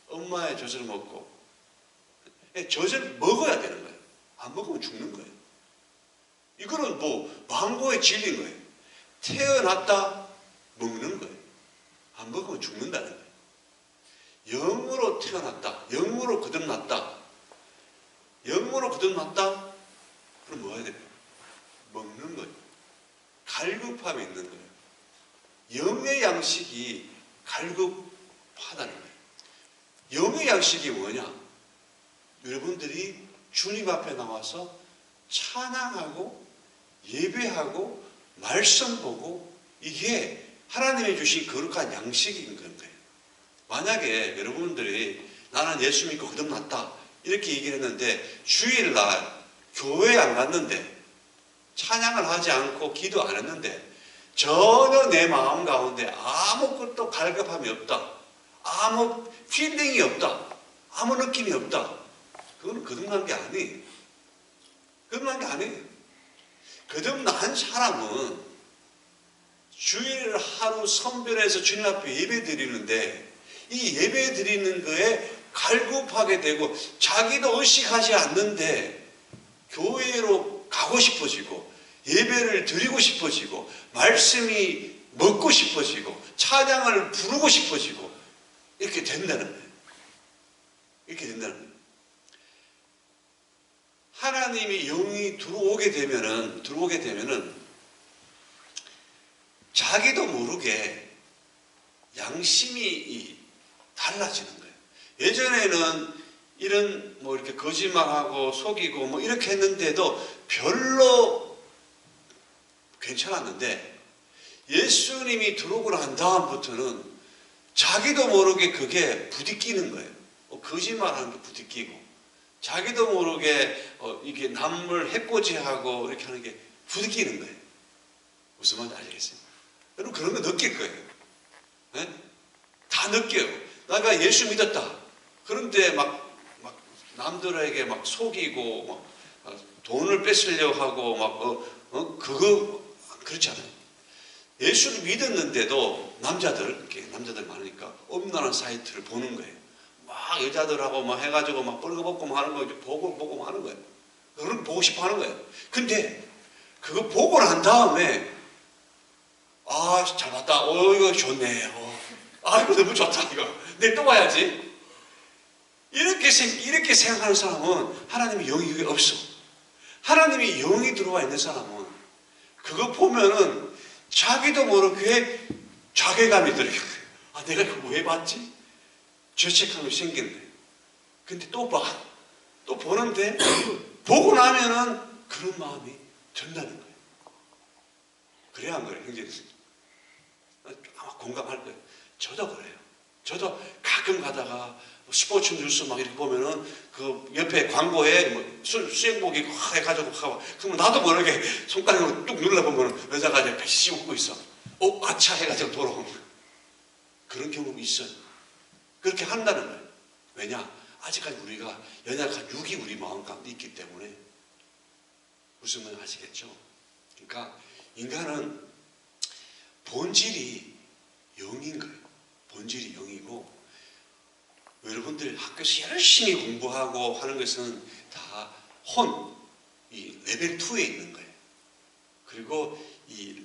S7: 엄마의 젖을 먹고 젖을 먹어야 되는 거예요. 안 먹으면 죽는 거예요. 이거는 뭐 망고의 진리인 거예요. 태어났다 먹는 거예요. 안 먹으면 죽는다는 거예요. 영으로 태어났다. 영으로 거듭났다. 영으로 거듭났다. 그럼 뭐 해야 돼요? 먹는 거예요. 갈급함이 있는 거예요. 영의 양식이 갈급하다는 거예요. 영의 양식이 뭐냐? 여러분들이 주님 앞에 나와서 찬양하고 예배하고 말씀 보고 이게 하나님이 주신 거룩한 양식인 거예요. 만약에 여러분들이 나는 예수 믿고 거듭났다 이렇게 얘기를 했는데 주일날 교회 안 갔는데 찬양을 하지 않고 기도 안 했는데 전혀 내 마음 가운데 아무것도 갈급함이 없다. 아무 필링이 없다. 아무 느낌이 없다. 그건 거듭난 게 아니에요. 거듭난 게 아니에요. 거듭난 사람은 주일 하루 선별해서 주님 앞에 예배 드리는데 이 예배 드리는 거에 갈급하게 되고 자기도 의식하지 않는데 교회로 가고 싶어지고 예배를 드리고 싶어지고 말씀이 먹고 싶어지고 찬양을 부르고 싶어지고 이렇게 된다는 거예요. 이렇게 된다는 거예요. 하나님이 영이 들어오게 되면은 자기도 모르게 양심이 달라지는 거예요. 예전에는 이런 뭐 이렇게 거짓말하고 속이고 뭐 이렇게 했는데도 별로 괜찮았는데 예수님이 들어오고 난 다음부터는 자기도 모르게 그게 부딪히는 거예요. 거짓말하는 게 부딪히고 자기도 모르게 이게 남을 해코지하고 이렇게 하는 게 부딪히는 거예요. 무슨 말인지 아시겠어요? 여러분 그런 거 느낄 거예요. 네? 다 느껴요. 내가 예수 믿었다. 그런데 막 남들에게 막 속이고 막 돈을 뺏으려고 하고 그거 그렇지 않아요. 예수를 믿었는데도 남자들 많으니까 엄란한 사이트를 보는 거예요. 막 여자들하고 막 해가지고 막 벌거벗고 막 하는 거 이제 보고 하는 거예요. 그런 보고 싶어 하는 거예요. 근데 그거 보고 난 다음에 잘 봤다. 이거 좋네. 이거 너무 좋다. 이거 내일 또 봐야지. 이렇게 생각하는 사람은 하나님의 영이 여기 없어. 하나님이 영이 들어와 있는 사람은 그거 보면은 자기도 모르게 자괴감이 들어요. 내가 이거 왜 봤지? 죄책감이 생기는 거예요. 근데 또 봐. 또 보는데 보고 나면은 그런 마음이 든다는 거예요. 그래야 한 거예요, 형제들. 아마 공감할 거예요. 저도 그래요. 저도 가끔 가다가 스포츠 뉴스 막 이렇게 보면은 그 옆에 광고에 뭐 수영복이 해가지고 하고 그러면 나도 모르게 손가락으로 뚝 눌러보면 여자가 이제 배시 웃고 있어. 아차 해가지고 돌아오는 거예요. 그런 경험이 있어요. 그렇게 한다는 거예요. 왜냐? 아직까지 우리가 연약한 육이 우리 마음 가운데 있기 때문에. 무슨 말인지 아시겠죠? 그러니까 인간은 본질이 영인 거예요. 본질이 영이고 여러분들 학교에서 열심히 공부하고 하는 것은 다 이 레벨 2에 있는 거예요. 그리고 이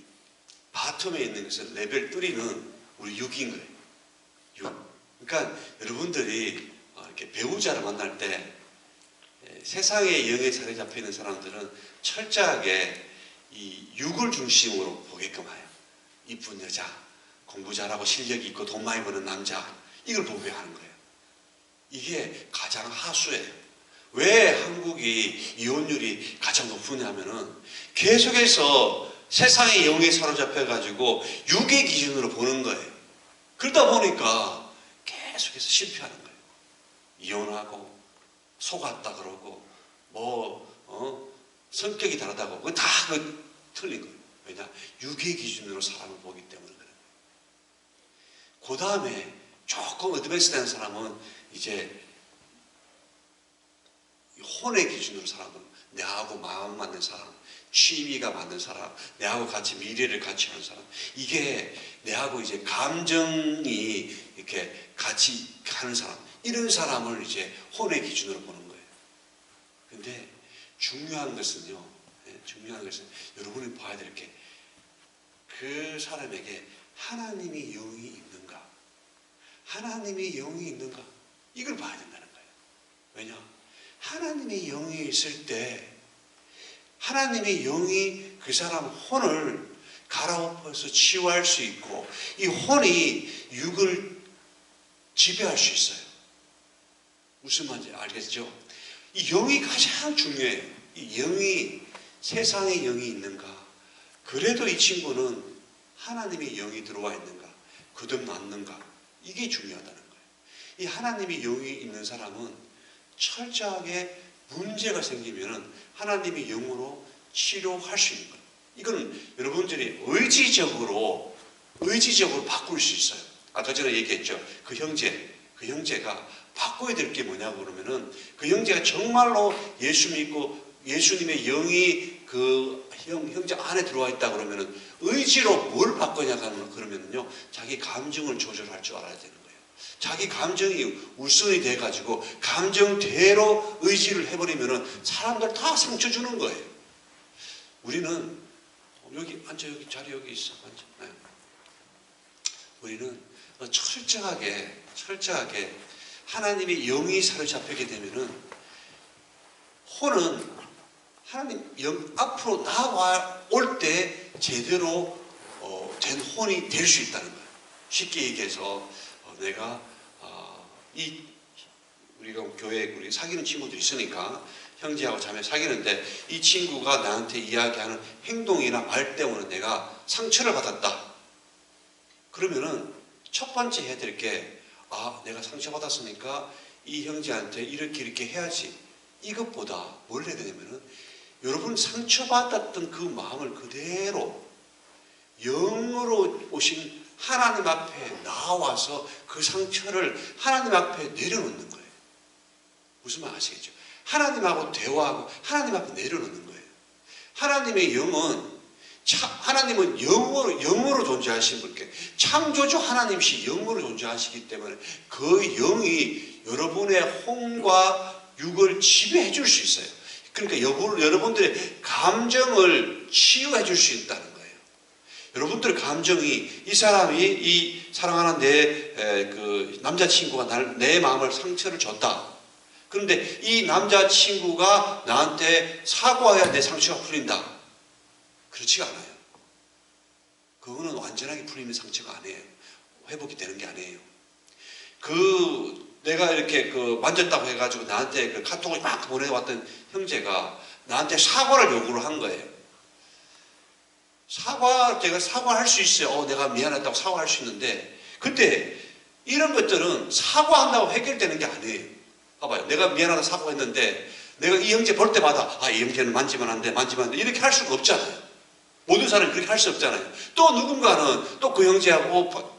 S7: 바텀에 있는 것은 레벨 3는 우리 육인 거예요. 육. 그러니까 여러분들이 이렇게 배우자를 만날 때 세상의 영에 사로잡혀 있는 사람들은 철저하게 이 육을 중심으로 보게끔 해요. 이쁜 여자, 공부 잘하고 실력이 있고 돈 많이 버는 남자, 이걸 보게 하는 거예요. 이게 가장 하수예요. 왜 한국이 이혼율이 가장 높으냐면은 계속해서 세상의 영에 사로잡혀가지고 육의 기준으로 보는 거예요. 그러다 보니까 계속해서 실패하는 거예요. 이혼하고 속았다 그러고 성격이 다르다고 그거 다 틀린 거예요. 왜냐? 육의 기준으로 사람을 보기 때문에 그래요. 그 다음에 조금 어드밴스 된 사람은 이제 혼의 기준으로 사람은 내하고 마음 맞는 사람, 취미가 맞는 사람, 내하고 같이 미래를 같이 하는 사람, 이게 내하고 이제 감정이 이렇게 같이 가는 사람, 이런 사람을 이제 혼의 기준으로 보는 거예요. 근데 중요한 것은 여러분이 봐야 될 게 그 사람에게 하나님의 영이 있는가? 하나님의 영이 있는가? 이걸 봐야 된다는 거예요. 왜냐? 하나님의 영이 있을 때 하나님의 영이 그 사람 혼을 갈아엎어서 치유할 수 있고 이 혼이 육을 지배할 수 있어요. 무슨 말인지 알겠죠? 이 영이 가장 중요해요. 이 영이 세상의 영이 있는가? 그래도 이 친구는 하나님의 영이 들어와 있는가? 거듭났는가? 이게 중요하다는 거예요. 이 하나님의 영이 있는 사람은 철저하게 문제가 생기면은 하나님의 영으로 치료할 수 있는 거예요. 이건 여러분들이 의지적으로 바꿀 수 있어요. 아까 전에 얘기했죠. 그 형제가 바꿔야 될 게 뭐냐고 그러면은 그 형제가 정말로 예수 믿고 예수님의 영이 그 형제 안에 들어와 있다 그러면은 의지로 뭘 바꾸냐 그러면은요, 자기 감정을 조절할 줄 알아야 되는 거예요. 자기 감정이 우선이 돼가지고 감정대로 의지를 해버리면은 사람들 다 상처 주는 거예요. 우리는 여기 앉아, 여기 자리 여기 있어 앉아. 네. 우리는 철저하게 하나님의 영이 사로잡히게 되면은 혼은 하나님 영 앞으로 나올 때 제대로 된 혼이 될 수 있다는 거예요. 쉽게 얘기해서 내가 우리가 교회에 우리 사귀는 친구들이 있으니까 형제하고 자매 사귀는데 이 친구가 나한테 이야기하는 행동이나 말 때문에 내가 상처를 받았다. 그러면은 첫 번째 해야 될 게 내가 상처받았으니까 이 형제한테 이렇게 해야지. 이것보다 뭘 해야 되냐면은 여러분 상처받았던 그 마음을 그대로 영으로 오신 하나님 앞에 나와서 그 상처를 하나님 앞에 내려놓는 거예요. 무슨 말 아시겠죠? 하나님하고 대화하고 하나님 앞에 내려놓는 거예요. 하나님의 영은 하나님은 영으로 존재하신 분께 창조주 하나님이시 영으로 존재하시기 때문에 그 영이 여러분의 혼과 육을 지배해 줄 수 있어요. 그러니까 여러분들의 감정을 치유해 줄 수 있다는 거예요. 여러분들의 감정이 이 사람이 이 사랑하는 그 남자친구가 내 마음을 상처를 줬다. 그런데 이 남자친구가 나한테 사과해야 내 상처가 풀린다. 그렇지가 않아요. 그거는 완전하게 풀리는 상처가 아니에요. 회복이 되는 게 아니에요. 내가 이렇게 만졌다고 해가지고 나한테 그 카톡을 막 보내왔던 형제가 나한테 사과를 요구를 한 거예요. 제가 사과할 수 있어요. 내가 미안했다고 사과할 수 있는데, 근데 이런 것들은 사과한다고 해결되는 게 아니에요. 봐봐요. 내가 미안하다고 사과했는데, 내가 이 형제 볼 때마다, 이 형제는 만지면 안 돼, 이렇게 할 수가 없잖아요. 모든 사람이 그렇게 할 수 없잖아요. 또 누군가는 또 그 형제하고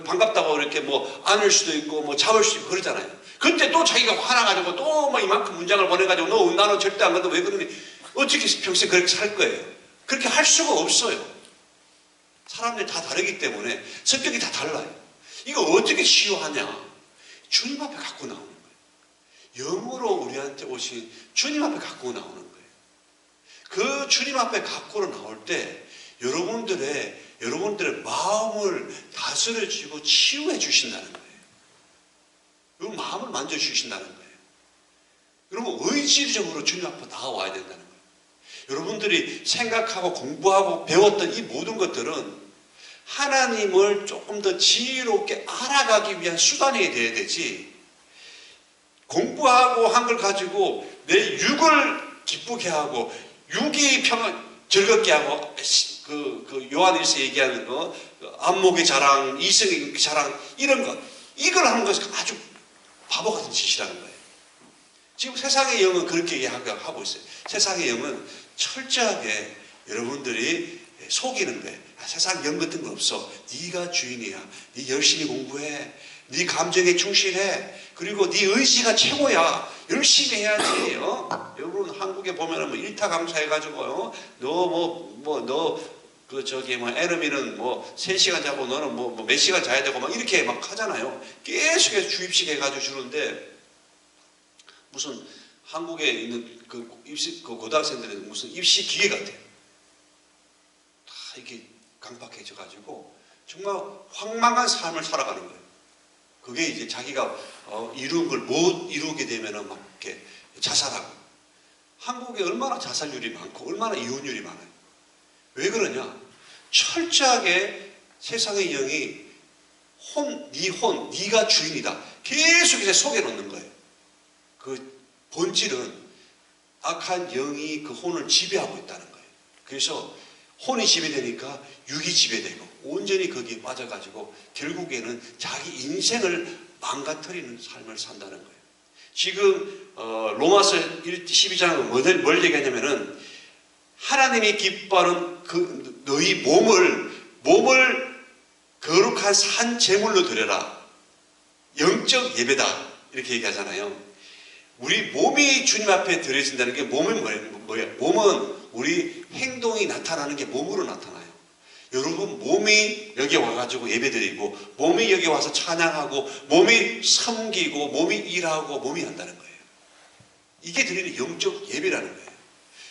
S7: 반갑다고 이렇게 안을 수도 있고 잡을 수도 있고 그러잖아요. 근데 또 자기가 화나가지고 또 이만큼 문장을 보내가지고 나는 절대 안 간다 왜 그러니 어떻게 평생 그렇게 살 거예요? 그렇게 할 수가 없어요. 사람들이 다 다르기 때문에 성격이 다 달라요. 이거 어떻게 치유하냐? 주님 앞에 갖고 나오는 거예요. 영으로 우리한테 오신 주님 앞에 갖고 나오는 거예요. 그 주님 앞에 갖고 나올 때 여러분들의 여러분들의 마음을 다스려 주시고 치유해 주신다는 거예요. 여러분 마음을 만져 주신다는 거예요. 여러분 의지적으로 주님 앞에 나와야 된다는 거예요. 여러분들이 생각하고 공부하고 배웠던 이 모든 것들은 하나님을 조금 더 지혜롭게 알아가기 위한 수단이 되어야 되지, 공부하고 한 걸 가지고 내 육을 기쁘게 하고 육이 즐겁게 하고 그 요한일서 얘기하는 거, 안목의 자랑, 이성의 자랑, 이런 것, 이걸 하는 것은 아주 바보 같은 짓이라는 거예요. 지금 세상의 영은 그렇게 하고 있어요. 세상의 영은 철저하게 여러분들이 속이는 거예요. 세상 영 같은 거 없어. 네가 주인이야. 네 열심히 공부해. 네 감정에 충실해. 그리고 네 의지가 최고야. 열심히 해야지. 여러분 한국에 보면은 뭐 일타 강사해가지고 에너미는 3시간 자고 너는 몇 시간 자야 되고 막 이렇게 막 하잖아요. 계속해서 주입식 해가지고 주는데, 무슨 한국에 있는 그 고등학생들은 무슨 입시 기계 같아요. 다 이렇게 강박해져가지고 정말 황망한 삶을 살아가는 거예요. 그게 이제 자기가 이룬 걸 못 이루게 되면은 막 이렇게 자살하고. 한국에 얼마나 자살률이 많고 얼마나 이혼율이 많아요. 왜 그러냐? 철저하게 세상의 영이 네가 주인이다. 계속해서 속여놓는 거예요. 그 본질은 악한 영이 그 혼을 지배하고 있다는 거예요. 그래서 혼이 지배되니까 육이 지배되고 온전히 거기에 빠져가지고 결국에는 자기 인생을 망가뜨리는 삶을 산다는 거예요. 지금 로마서 12장은 뭘 얘기하냐면은 하나님이 기뻐하는 그 너희 몸을 거룩한 산 제물로 드려라. 영적 예배다. 이렇게 얘기하잖아요. 우리 몸이 주님 앞에 드려진다는 게 몸은 뭐예요? 몸은 우리 행동이 나타나는 게 몸으로 나타나요. 여러분 몸이 여기 와가지고 예배드리고 몸이 여기 와서 찬양하고 몸이 섬기고 몸이 일하고 몸이 한다는 거예요. 이게 드리는 영적 예배라는 거예요.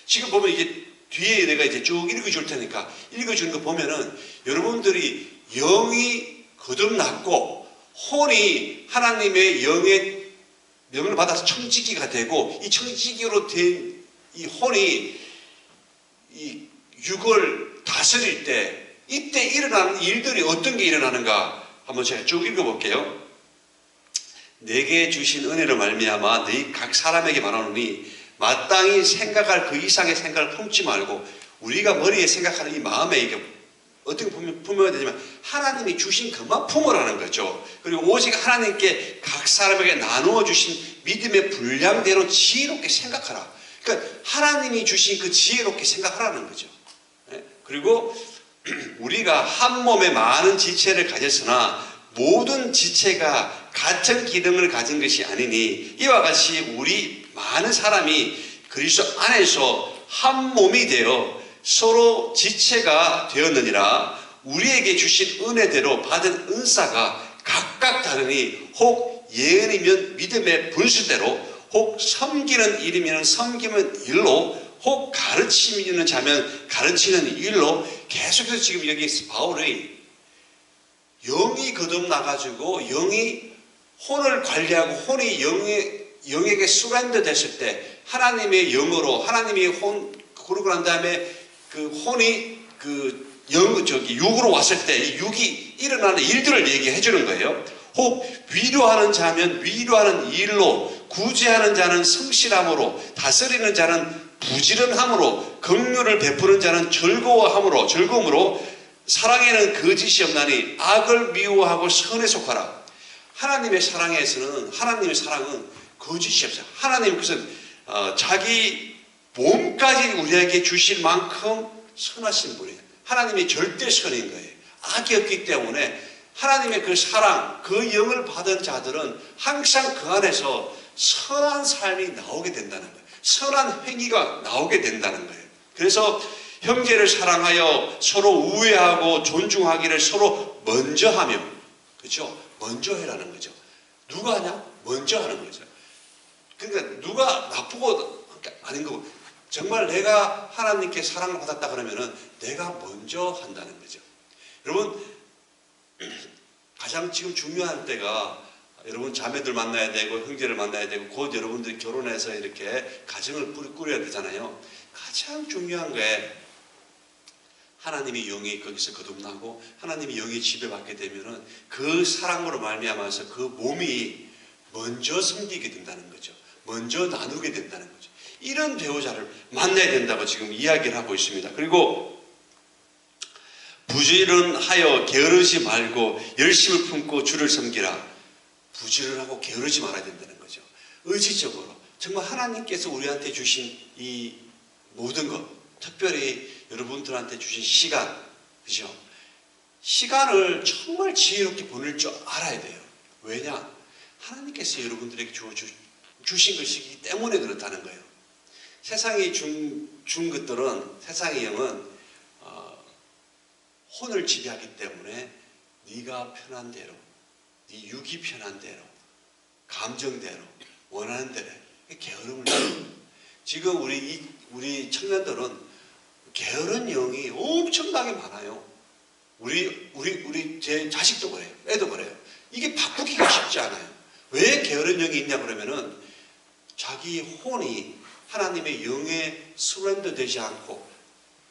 S7: 지금 보면 이제 뒤에 내가 이제 쭉 읽어줄 테니까 읽어주는 거 보면은 여러분들이 영이 거듭났고 혼이 하나님의 영의 명을 받아서 청지기가 되고 이 청지기로 된 이 혼이 이 육을 다스릴 때 이때 일어나는 일들이 어떤 게 일어나는가 한번 제가 쭉 읽어볼게요. 내게 주신 은혜로 말미암아 너희 각 사람에게 말하노니 마땅히 생각할 그 이상의 생각을 품지 말고 우리가 머리에 생각하는 이 마음에 이게 어떻게 품어야 되지만 하나님이 주신 것만 품으라는 거죠. 그리고 오직 하나님께 각 사람에게 나누어 주신 믿음의 분량대로 지혜롭게 생각하라. 그러니까 하나님이 주신 그 지혜롭게 생각하라는 거죠. 그리고 우리가 한 몸에 많은 지체를 가졌으나 모든 지체가 같은 기능을 가진 것이 아니니 이와 같이 우리 많은 사람이 그리스도 안에서 한 몸이 되어 서로 지체가 되었느니라. 우리에게 주신 은혜대로 받은 은사가 각각 다르니 혹 예언이면 믿음의 분수대로 혹 섬기는 일이면 섬기는 일로 혹 가르침이 있는 자면 가르치는 일로 계속해서 지금 여기 바울의 영이 거듭나가지고 영이 혼을 관리하고 혼이 영에게 수렌더 됐을 때 하나님의 영으로 하나님의 혼 그러고 난 다음에 그 혼이 육으로 왔을 때 이 육이 일어나는 일들을 얘기해 주는 거예요. 혹 위로하는 자면 위로하는 일로 구제하는 자는 성실함으로 다스리는 자는 부지런함으로 긍휼을 베푸는 자는 즐거움으로 사랑에는 거짓이 없나니 악을 미워하고 선에 속하라. 하나님의 사랑에서는 하나님의 사랑은 거짓이 없어요. 하나님 그것은 자기 몸까지 우리에게 주실 만큼 선하신 분이에요. 하나님이 절대 선인 거예요. 악이 없기 때문에 하나님의 그 사랑, 그 영을 받은 자들은 항상 그 안에서 선한 삶이 나오게 된다는 거예요. 선한 행위가 나오게 된다는 거예요. 그래서 형제를 사랑하여 서로 우애하고 존중하기를 서로 먼저 하며, 그렇죠? 먼저 해라는 거죠. 누가 하냐? 먼저 하는 거죠. 그러니까 누가 나쁘고 아닌 거고, 정말 내가 하나님께 사랑을 받았다 그러면은 내가 먼저 한다는 거죠. 여러분 가장 지금 중요한 때가 여러분 자매들 만나야 되고 형제를 만나야 되고 곧 여러분들이 결혼해서 이렇게 가정을 꾸려야 되잖아요. 가장 중요한 게 하나님의 영이 거기서 거듭나고 하나님의 영이 지배받게 되면은 그 사랑으로 말미암아서 그 몸이 먼저 섬기게 된다는 거죠. 먼저 나누게 된다는 거죠. 이런 배우자를 만나야 된다고 지금 이야기를 하고 있습니다. 그리고 부지런하여 게으르지 말고 열심을 품고 주를 섬기라. 부지런하고 게으르지 말아야 된다는 거죠. 의지적으로 정말 하나님께서 우리한테 주신 이 모든 것, 특별히 여러분들한테 주신 시간, 그죠? 시간을 정말 지혜롭게 보낼 줄 알아야 돼요. 왜냐? 하나님께서 여러분들에게 주신 것이기 때문에 그렇다는 거예요. 세상이 준 것들은, 세상의 영은 혼을 지배하기 때문에 네가 편한 대로, 네 육이 편한 대로, 감정대로, 원하는 대로 게으름을 내요. 지금 우리 청년들은 게으른 영이 엄청나게 많아요. 제 자식도 그래요. 애도 그래요. 이게 바꾸기가 쉽지 않아요. 왜 게으른 영이 있냐 그러면은 자기 혼이 하나님의 영에 서렌더 되지 않고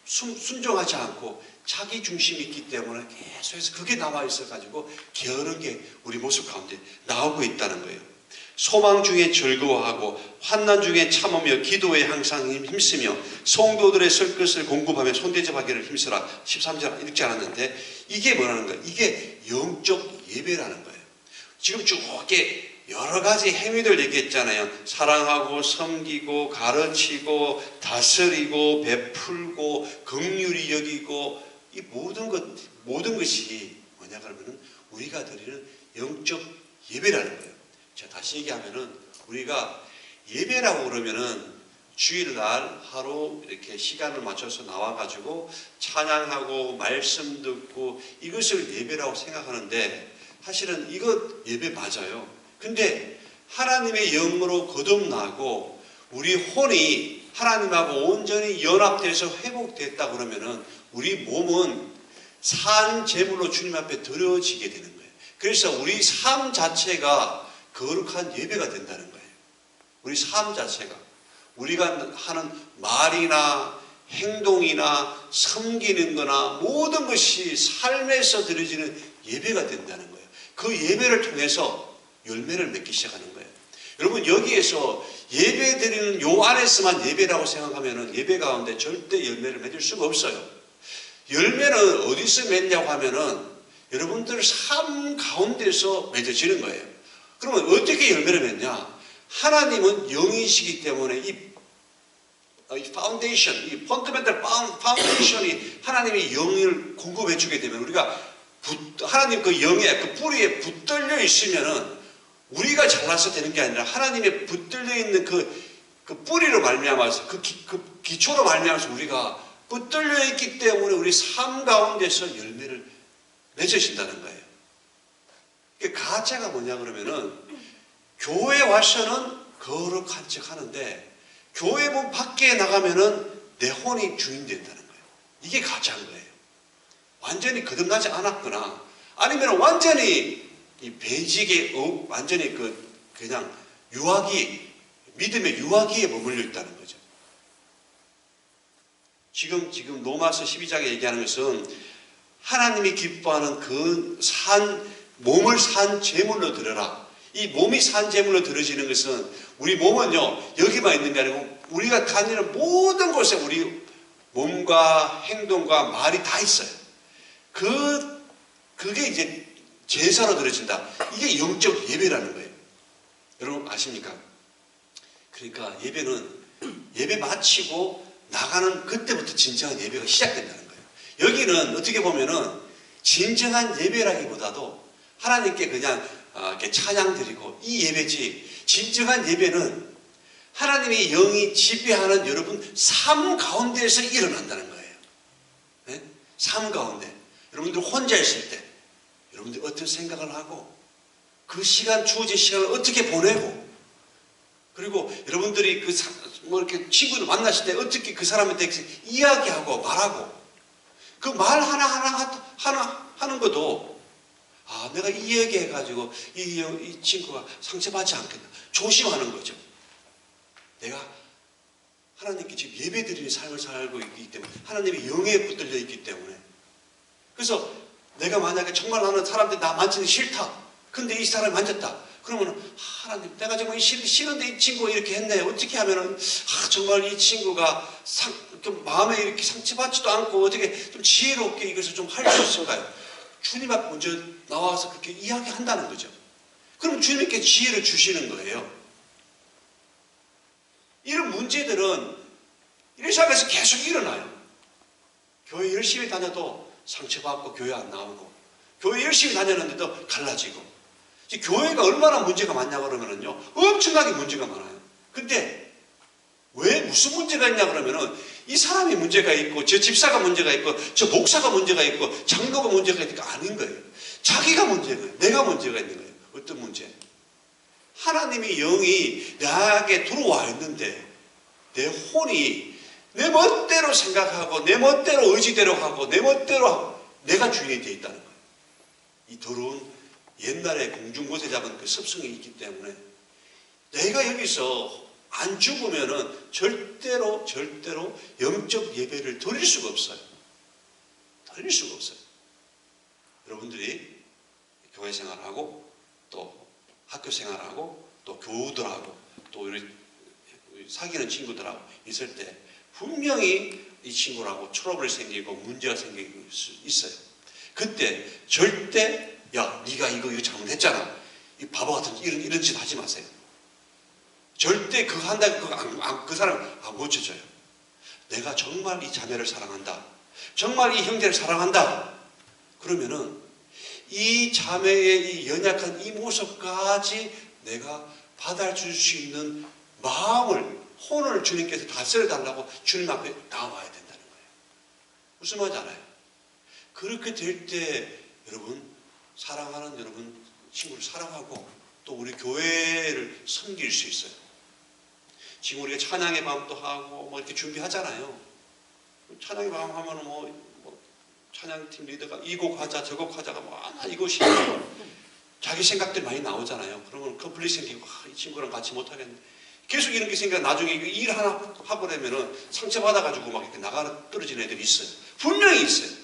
S7: 순종하지 않고 자기 중심이 있기 때문에 계속해서 그게 남아 있어가지고 게으른 게 우리 모습 가운데 나오고 있다는 거예요. 소망 중에 즐거워하고 환난 중에 참으며 기도에 항상 힘쓰며 성도들의 쓸 것을 공급하며 손대접하기를 힘쓰라. 13절 읽지 않았는데 이게 뭐라는 거예요? 이게 영적 예배라는 거예요. 지금 쭉 이렇게 여러 가지 행위들 얘기했잖아요. 사랑하고 섬기고 가르치고 다스리고 베풀고 긍휼히 여기고 이 모든 것이 뭐냐 그러면은 우리가 드리는 영적 예배라는 거예요. 자, 다시 얘기하면은 우리가 예배라고 그러면은 주일날 하루 이렇게 시간을 맞춰서 나와가지고 찬양하고 말씀 듣고 이것을 예배라고 생각하는데 사실은 이것 예배 맞아요. 근데 하나님의 영으로 거듭나고 우리 혼이 하나님하고 온전히 연합돼서 회복됐다 그러면은 우리 몸은 산 제물로 주님 앞에 드려지게 되는 거예요. 그래서 우리 삶 자체가 거룩한 예배가 된다는 거예요. 우리 삶 자체가 우리가 하는 말이나 행동이나 섬기는 거나 모든 것이 삶에서 드려지는 예배가 된다는 거예요. 그 예배를 통해서 열매를 맺기 시작하는 거예요. 여러분 여기에서 예배 드리는 요 안에서만 예배라고 생각하면은 예배 가운데 절대 열매를 맺을 수가 없어요. 열매는 어디서 맺냐고 하면은 여러분들 삶 가운데서 맺어지는 거예요. 그러면 어떻게 열매를 맺냐? 하나님은 영이시기 때문에 이 파운데이션, 이 펀더멘탈 파운데이션이 하나님의 영을 공급해 주게 되면 우리가 하나님 그 영에 그 뿌리에 붙들려 있으면은 우리가 잘나서 되는 게 아니라 하나님의 붙들려 있는 그 뿌리로 말미암아서 그 기초로 말미암아서 우리가 붙들려 있기 때문에 우리 삶 가운데서 열매를 맺어진다는 거예요. 가짜가 뭐냐 그러면은 교회 와서는 거룩한 척 하는데 교회 문 밖에 나가면은 내 혼이 주인 된다는 거예요. 이게 가짜인 거예요. 완전히 거듭나지 않았거나 아니면 완전히 이 배직에 완전히 그냥 믿음의 유아기에 머물러 있다는 거죠. 지금 로마서 12장에 얘기하는 것은 하나님이 기뻐하는 몸을 산 제물로 드려라. 이 몸이 산 제물로 드려지는 것은 우리 몸은요 여기만 있는 게 아니고 우리가 다니는 모든 곳에 우리 몸과 행동과 말이 다 있어요. 그게 이제 제사로 드려진다. 이게 영적 예배라는 거예요. 여러분 아십니까? 그러니까 예배 마치고 나가는 그때부터 진정한 예배가 시작된다는 거예요. 여기는 어떻게 보면은 진정한 예배라기보다도 하나님께 그냥 이렇게 찬양 드리고 이 예배지, 진정한 예배는 하나님의 영이 지배하는 여러분 삶 가운데에서 일어난다는 거예요. 네? 삶 가운데 여러분들 혼자 있을 때 여러분들 어떤 생각을 하고 그 시간 주어진 시간을 어떻게 보내고 그리고 여러분들이 이렇게 친구를 만났을 때 어떻게 그 사람한테 이야기하고 말하고 그 말 하나 것도 내가 이 얘기 해가지고 이 친구가 상처받지 않겠나 조심하는 거죠. 내가 하나님께 지금 예배드리는 삶을 살고 있기 때문에 하나님의 영에 붙들려 있기 때문에 그래서 내가 만약에 정말 나는 사람들이 나 만지는 게 싫다. 근데 이 사람이 만졌다. 그러면 하나님 내가 정말 싫은데 이 친구가 이렇게 했네. 어떻게 하면은 정말 이 친구가 좀 마음에 이렇게 상처받지도 않고 어떻게 좀 지혜롭게 이것을 좀 할 수 있을까요? 주님 앞에 먼저 나와서 그렇게 이야기한다는 거죠. 그럼 주님께 지혜를 주시는 거예요. 이런 문제들은 일상에서 계속 일어나요. 교회 열심히 다녀도 상처받고 교회 안 나오고 교회 열심히 다녔는데도 갈라지고 교회가 얼마나 문제가 많냐 그러면은요 엄청나게 문제가 많아요. 근데 왜 무슨 문제가 있냐 그러면은 이 사람이 문제가 있고 저 집사가 문제가 있고 저 목사가 문제가 있고 장로가 문제가 있니까 아닌 거예요. 자기가 문제가 있어요. 내가 문제가 있는 거예요. 어떤 문제? 하나님의 영이 나에게 들어와 있는데 내 혼이 내 멋대로 생각하고 내 멋대로 의지대로 하고 내 멋대로 하고 내가 주인이 되어 있다는 거예요. 이 더러운 옛날에 공중곳에 잡은 그 습성이 있기 때문에 내가 여기서 안 죽으면은 절대로 영적 예배를 드릴 수가 없어요. 드릴 수가 없어요. 여러분들이 교회 생활하고 또 학교 생활하고 또 교우들하고 또 우리 사귀는 친구들하고 있을 때 분명히 이 친구라고 트러블이 생기고 문제가 생길 수 있어요. 그때 절대 야 네가 이거 잘못했잖아. 이 바보 같은 이런 짓 하지 마세요. 절대 그거 한다고 그 사람 안 고쳐져요. 내가 정말 이 자매를 사랑한다. 정말 이 형제를 사랑한다. 그러면은 이 자매의 이 연약한 이 모습까지 내가 받아줄 수 있는 마음을 혼을 주님께서 다스려달라고 주님 앞에 나와야 된다는 거예요. 무슨 말인지 알아요? 그렇게 될 때 여러분 사랑하는 여러분 친구를 사랑하고 또 우리 교회를 섬길 수 있어요. 지금 우리가 찬양의 밤도 하고 뭐 이렇게 준비하잖아요. 찬양의 밤 하면은 뭐 찬양팀 리더가 이 곡 하자 저 곡 하자가 이것이 자기 생각들 많이 나오잖아요. 그러면 컴플릿 생기고 이 친구랑 같이 못하겠네. 계속 이런 게 생겨 나중에 일 하나 하고 그러면은 상처받아가지고 막 이렇게 나가 떨어지는 애들이 있어요. 분명히 있어요.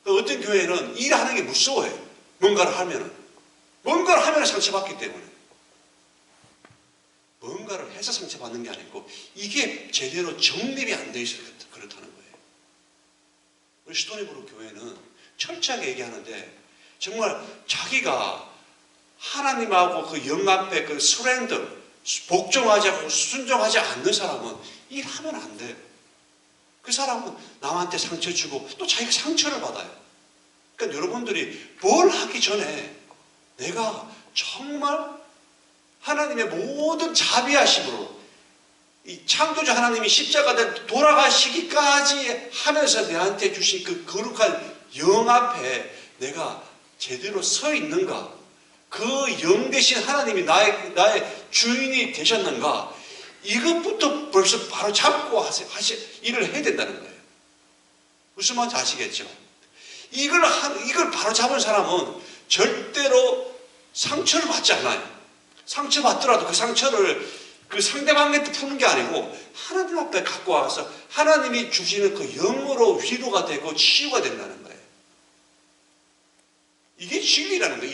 S7: 어떤 교회는 일하는 게 무서워요. 뭔가를 하면은 상처받기 때문에. 뭔가를 해서 상처받는 게 아니고 이게 제대로 정립이 안 돼 있어서 그렇다는 거예요. 우리 스토리브룩 교회는 철저하게 얘기하는데 정말 자기가 하나님하고 그 영 앞에 그 서렌더 복종하지 않고 순종하지 않는 사람은 일하면 안 돼요. 그 사람은 남한테 상처 주고 또 자기가 상처를 받아요. 그러니까 여러분들이 뭘 하기 전에 내가 정말 하나님의 모든 자비하심으로 이 창조주 하나님이 십자가에 돌아가시기까지 하면서 내한테 주신 그 거룩한 영 앞에 내가 제대로 서 있는가? 그 영 대신 하나님이 나의 주인이 되셨는가? 이것부터 벌써 바로 잡고 일을 해야 된다는 거예요. 무슨 말인지 아시겠죠? 이걸 바로 잡은 사람은 절대로 상처를 받지 않아요. 상처받더라도 그 상처를 그 상대방한테 푸는 게 아니고 하나님 앞에 갖고 와서 하나님이 주시는 그 영으로 위로가 되고 치유가 된다는 거예요. 이게 진리라는 거예요.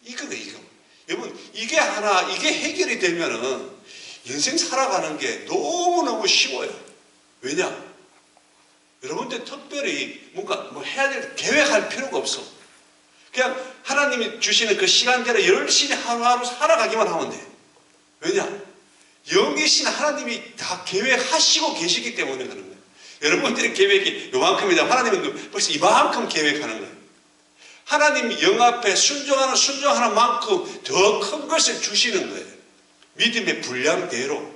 S7: 이거. 여러분 이게 해결이 되면은 인생 살아가는 게 너무너무 쉬워요. 왜냐? 여러분들 특별히 뭔가 해야 될 계획할 필요가 없어. 그냥 하나님이 주시는 그 시간대로 열심히 하루하루 살아가기만 하면 돼. 왜냐? 영이신 하나님이 다 계획하시고 계시기 때문에 그런 거예요. 여러분들의 계획이 요만큼이다. 하나님은 벌써 이만큼 계획하는 거예요. 하나님 영 앞에 순종하는 만큼 더 큰 것을 주시는 거예요. 믿음의 분량대로.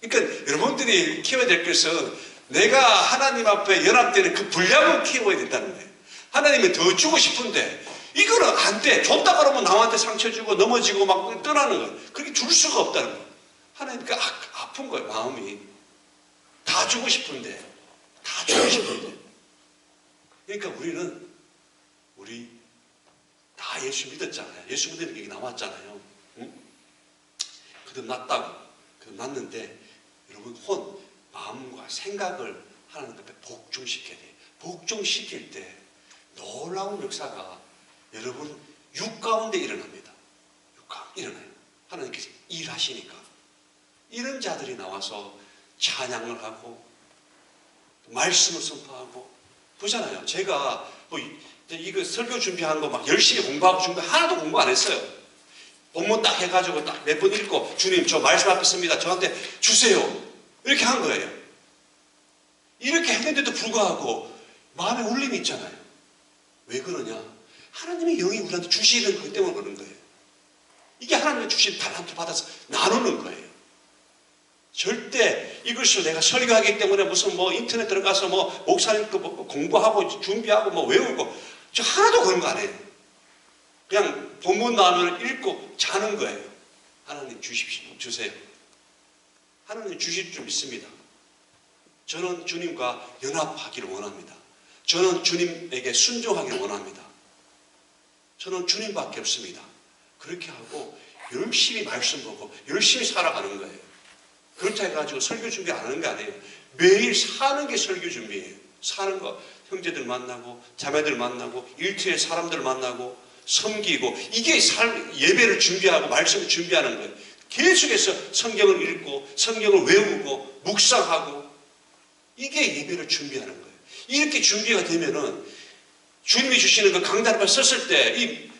S7: 그러니까 여러분들이 키워야 될 것은 내가 하나님 앞에 연합되는 그 분량을 키워야 된다는 거예요. 하나님은 더 주고 싶은데 이거는 안 돼. 줬다 그러면 남한테 상처 주고 넘어지고 막 떠나는 거예요. 그렇게 줄 수가 없다는 거예요. 하나님 그 아픈 거예요. 마음이. 다 주고 싶은데. 그러니까 우리 다 예수 믿었잖아요. 예수 믿는 게 나왔잖아요. 응? 거듭났다고. 거듭났는데 여러분 마음과 생각을 하나님 앞에 복종시켜야 돼요. 복종시킬 때 놀라운 역사가 여러분 육 가운데 일어납니다. 육 가운데 일어나요. 하나님께서 일하시니까. 이런 자들이 나와서 찬양을 하고 말씀을 선포하고 보잖아요. 제가 이거 설교 준비한 거 막 열심히 공부하고 준비 하나도 공부 안 했어요. 본문 딱 해가지고 딱 몇 번 읽고 주님 저 말씀 앞에 씁니다. 저한테 주세요. 이렇게 한 거예요. 이렇게 했는데도 불구하고 마음에 울림이 있잖아요. 왜 그러냐? 하나님의 영이 우리한테 주시는 것 때문에 그런 거예요. 이게 하나님의 주신 달란트 받아서 나누는 거예요. 절대 이것을 내가 설교하기 때문에 무슨 인터넷 들어가서 목사님 거 공부하고 준비하고 외우고 저 하나도 그런 거 안 해요. 그냥 본문 나오면 읽고 자는 거예요. 하나님 주십시오. 주세요. 하나님 주실 줄 믿습니다. 저는 주님과 연합하기를 원합니다. 저는 주님에게 순종하기를 원합니다. 저는 주님밖에 없습니다. 그렇게 하고 열심히 말씀 보고 열심히 살아가는 거예요. 그렇다 해가지고 설교 준비 안 하는 게 아니에요. 매일 사는 게 설교 준비예요. 사는 거. 형제들 만나고 자매들 만나고 일터의 사람들 만나고 섬기고 이게 예배를 준비하고 말씀을 준비하는 거예요. 계속해서 성경을 읽고 성경을 외우고 묵상하고 이게 예배를 준비하는 거예요. 이렇게 준비가 되면은 주님이 주시는 그 강단을 썼을 때 이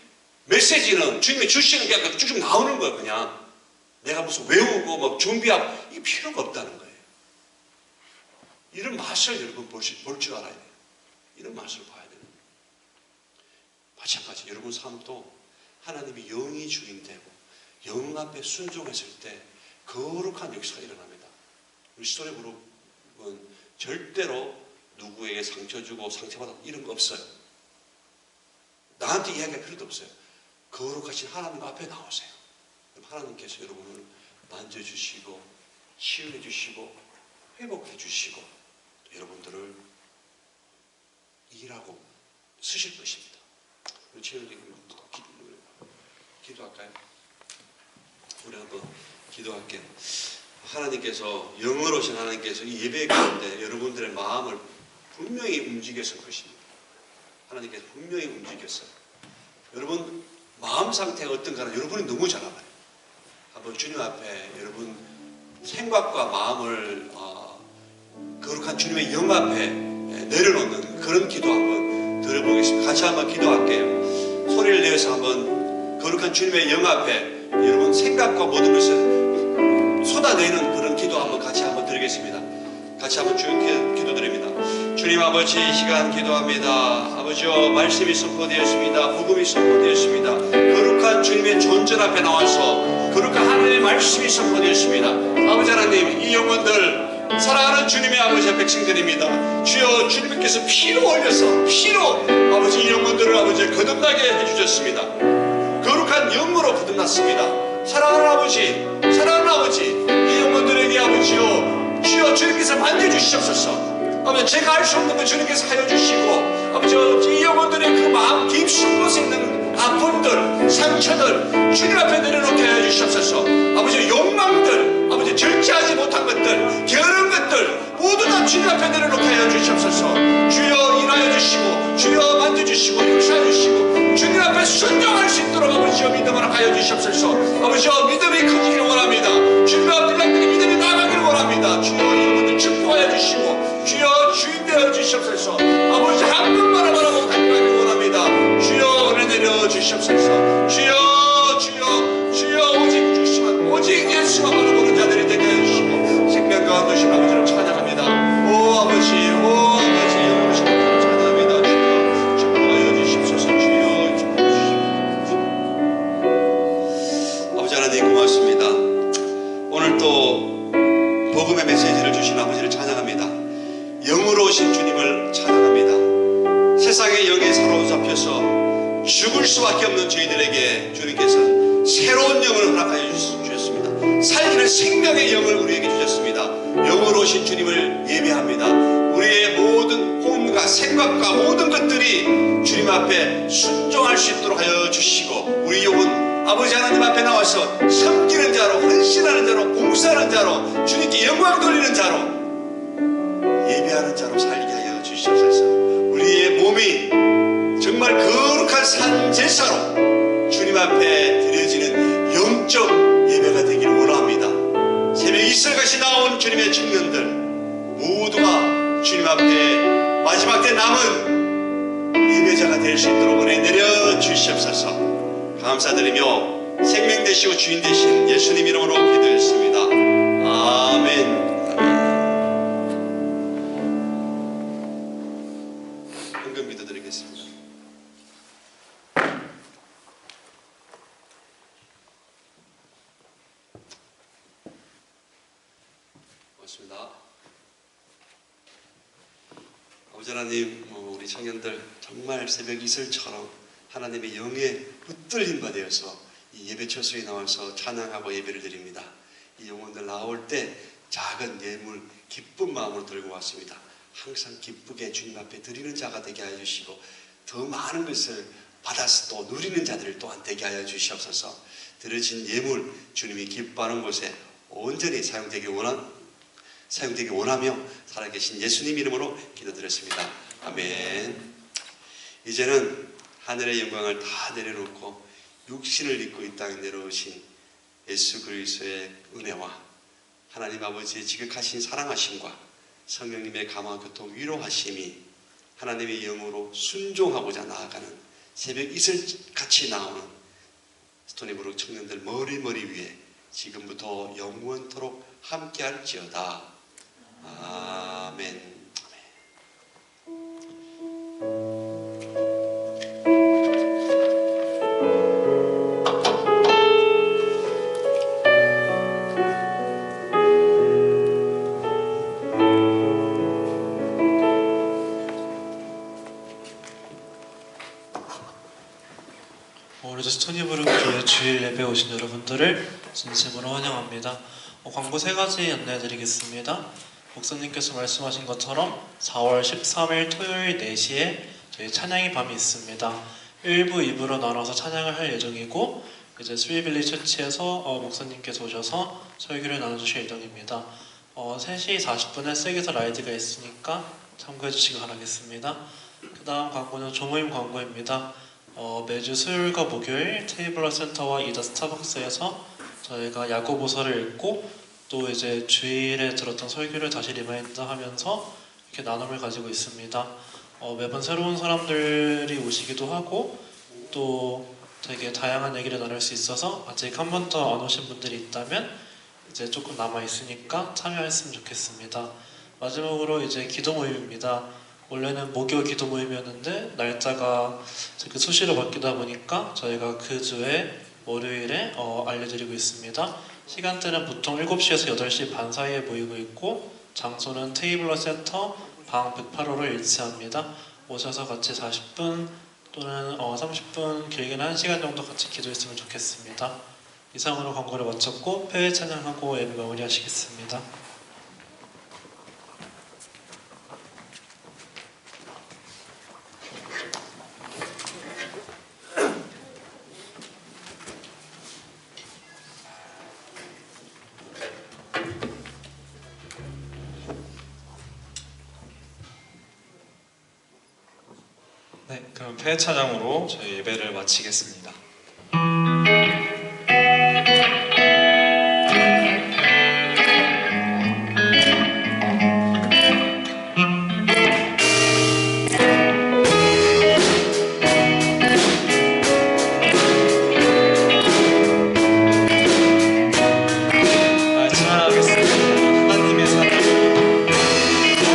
S7: 메시지는 주님이 주시는 게 아니라 쭉쭉 나오는 거예요. 그냥 내가 무슨 외우고 준비하고 이게 필요가 없다는 거예요. 이런 맛을 여러분 볼 줄 알아야 돼요. 이런 맛을 봐야 돼요. 마찬가지 여러분 삶도 하나님이 영이 주인되고 영 앞에 순종했을 때 거룩한 역사가 일어납니다. 우리 시도의 그룹은 절대로 누구에게 상처 주고 상처받아 이런 거 없어요. 나한테 이야기할 필요도 없어요. 거룩하신 하나님 앞에 나오세요. 그럼 하나님께서 여러분을 만져주시고 치유해 주시고 회복해 주시고 여러분들을 일하고 쓰실 것입니다. 우리 최현님 기도할까요? 우리 한번 기도할게요. 하나님께서 영으로 오신 하나님께서 이 예배 가운데 여러분들의 마음을 분명히 움직였을 것입니다. 하나님께서 분명히 움직였어요. 여러분 마음 상태가 어떤가는 여러분이 너무 잘 알아요. 한번 주님 앞에 여러분 생각과 마음을 거룩한 주님의 영 앞에 내려놓는 그런 기도 한번 들어보겠습니다. 같이 한번 기도할게요. 소리를 내어서 한번 거룩한 주님의 영 앞에 여러분 생각과 모든 것을 쏟아내는 그런 기도 한번 같이 한번 드리겠습니다. 같이 한번 주님 기도드립니다. 주님 아버지 이 시간 기도합니다. 아버지여 말씀이 선포되었습니다. 복음이 선포되었습니다. 거룩한 주님의 존전 앞에 나와서 거룩한 하나님의 말씀이 선포되었습니다. 아버지 하나님 이 영혼들 사랑하는 주님의 아버지의 백성들입니다. 주여 주님께서 피로 흘려서 피로 아버지 이 영혼들을 아버지 거듭나게 해주셨습니다. 거룩한 영으로 거듭났습니다. 사랑하는 아버지 이 영혼들에게 아버지요 주여 주님께서 만져주시옵소서. 아버지 제가 알 수 없는 것 주님께서 하여 주시고 아버지 이 영혼들의 그 마음 깊은 곳에 있는 아픔들 상처들 주님 앞에 내려놓게 하여 주시옵소서. 아버지 욕망들 아버지 절제하지 못한 것들 게으른 것들 모두 다 주님 앞에 내려놓게 하여 주시옵소서. 주여 일하여 주시고 주여 만져주시고 역사해 주시고 주님 앞에 순종할 수 있도록 아버지여 믿음을 하여 주시옵소서. 아버지여 믿음이 커지기를 원합니다. 주님 앞에 믿음이 나가기를 원합니다. 주여 이분들 축복하여 주시고 주여 주인 되어 주시옵소서. 아버지 한 분만 바라보고 달려가기를 원합니다. 주여 은혜 내려 주시옵소서. 주여 오직 주시만 오직 예수만 바라보는 자들이 되게 해주시고 생명 가운데 오신 아버지를 찬양합니다. 오 아버지 영으로신 아버지를 찬양합니다. 주여 축복하여 주시옵소서. 주여 축복해 주시옵소서. 아버지 하나님 고맙습니다. 오늘 또 복음의 메시지를 주신 아버지를 찬양합니다. 영으로 오신 주님을 찬양합니다. 세상의 영에 사로잡혀서 죽을 수밖에 없는 저희들에게 주님께서 새로운 영을 허락하여 주셨습니다. 살리는 생명의 영을 우리에게 주셨습니다. 영으로 오신 주님을 예배합니다. 우리의 모든 혼과 생각과 모든 것들 성도들이 주님 앞에 순종할 수 있도록 하여 주시고 우리 영혼 아버지 하나님 앞에 나와서 섬기는 자로 헌신하는 자로 봉사하는 자로 주님께 영광 돌리는 자로 예배하는 자로 살게 하여 주시옵소서. 우리의 몸이 정말 거룩한 산 제사로 주님 앞에 드려지는 영적 예배가 되기를 원합니다. 새벽 이슬같이 나온 주님의 청년들 모두가 주님 앞에 마지막 때 남은 예배자가 될 수 있도록 은혜 내려 주시옵소서. 감사드리며 생명 되시고 주인 되신 예수님 이름으로 기도했습니다. 아멘. 헌금 기도드리겠습니다. 고맙습니다. 아버지 하나님, 우리 청년들 정말 새벽 이슬처럼 하나님의 영에 붙들림 받아서 이 예배 처소에 나와서 찬양하고 예배를 드립니다. 이 영혼들 나올 때 작은 예물 기쁜 마음으로 들고 왔습니다. 항상 기쁘게 주님 앞에 드리는 자가 되게 하여 주시고 더 많은 것을 받아서 또 누리는 자들을 또한 되게 하여 주시옵소서. 드려진 예물 주님이 기뻐하는 곳에 온전히 사용되기 원하며 살아계신 예수님 이름으로 기도드렸습니다. 아멘. 이제는 하늘의 영광을 다 내려놓고 육신을 입고 이 땅에 내려오신 예수 그리스도의 은혜와 하나님 아버지의 지극하신 사랑하심과 성령님의 감화 교통 위로하심이 하나님의 영으로 순종하고자 나아가는 새벽 이슬같이 나오는 스토니브룩 청년들 머리 위에 지금부터 영원토록 함께할지어다. 아멘.
S1: 오늘도 스토니브룩 교회 주일 예배 오신 여러분들을 진심으로 환영합니다. 광고 3가지 안내해드리겠습니다. 목사님께서 말씀하신 것처럼 4월 13일 토요일 4시에 저희 찬양의 밤이 있습니다. 1부, 2부로 나눠서 찬양을 할 예정이고 이제 스위빌리 처치에서 목사님께서 오셔서 설교를 나눠주실 예정입니다. 3시 40분에 세계에서 라이드가 있으니까 참고해주시기 바라겠습니다. 그 다음 광고는 조모임 광고입니다. 매주 수요일과 목요일 테이블러 센터와 이다 스타벅스에서 저희가 야고보서를 읽고 또 이제 주일에 들었던 설교를 다시 리마인드하면서 이렇게 나눔을 가지고 있습니다. 매번 새로운 사람들이 오시기도 하고 또 되게 다양한 얘기를 나눌 수 있어서 아직 한 번도 안 오신 분들이 있다면 이제 조금 남아 있으니까 참여했으면 좋겠습니다. 마지막으로 이제 기도 모임입니다. 원래는 목요 기도 모임이었는데 날짜가 그 수시로 바뀌다 보니까 저희가 그 주에 월요일에 알려드리고 있습니다. 시간대는 보통 7시에서 8시 반 사이에 모이고 있고 장소는 테이블러 센터 방 108호를 일치합니다. 오셔서 같이 40분 또는 30분 길게는 1시간 정도 같이 기도했으면 좋겠습니다. 이상으로 광고를 마쳤고 폐회 찬양하고 예배 마무리하시겠습니다. 네, 그럼 폐회 찬양으로 저희 예배를 마치겠습니다.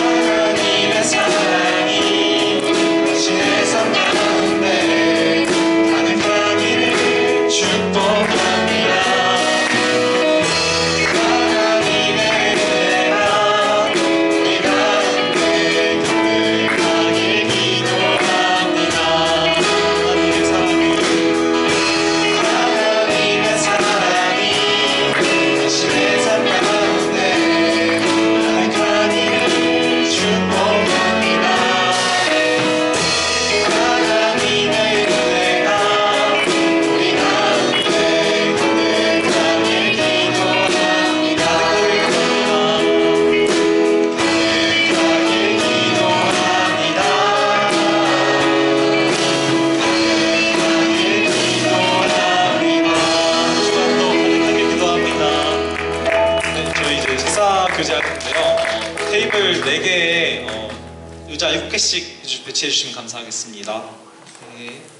S2: 하나님의 사랑이 당신의 삶 가운데 가득하게
S1: 개씩 배치해 주시면 감사하겠습니다. 네.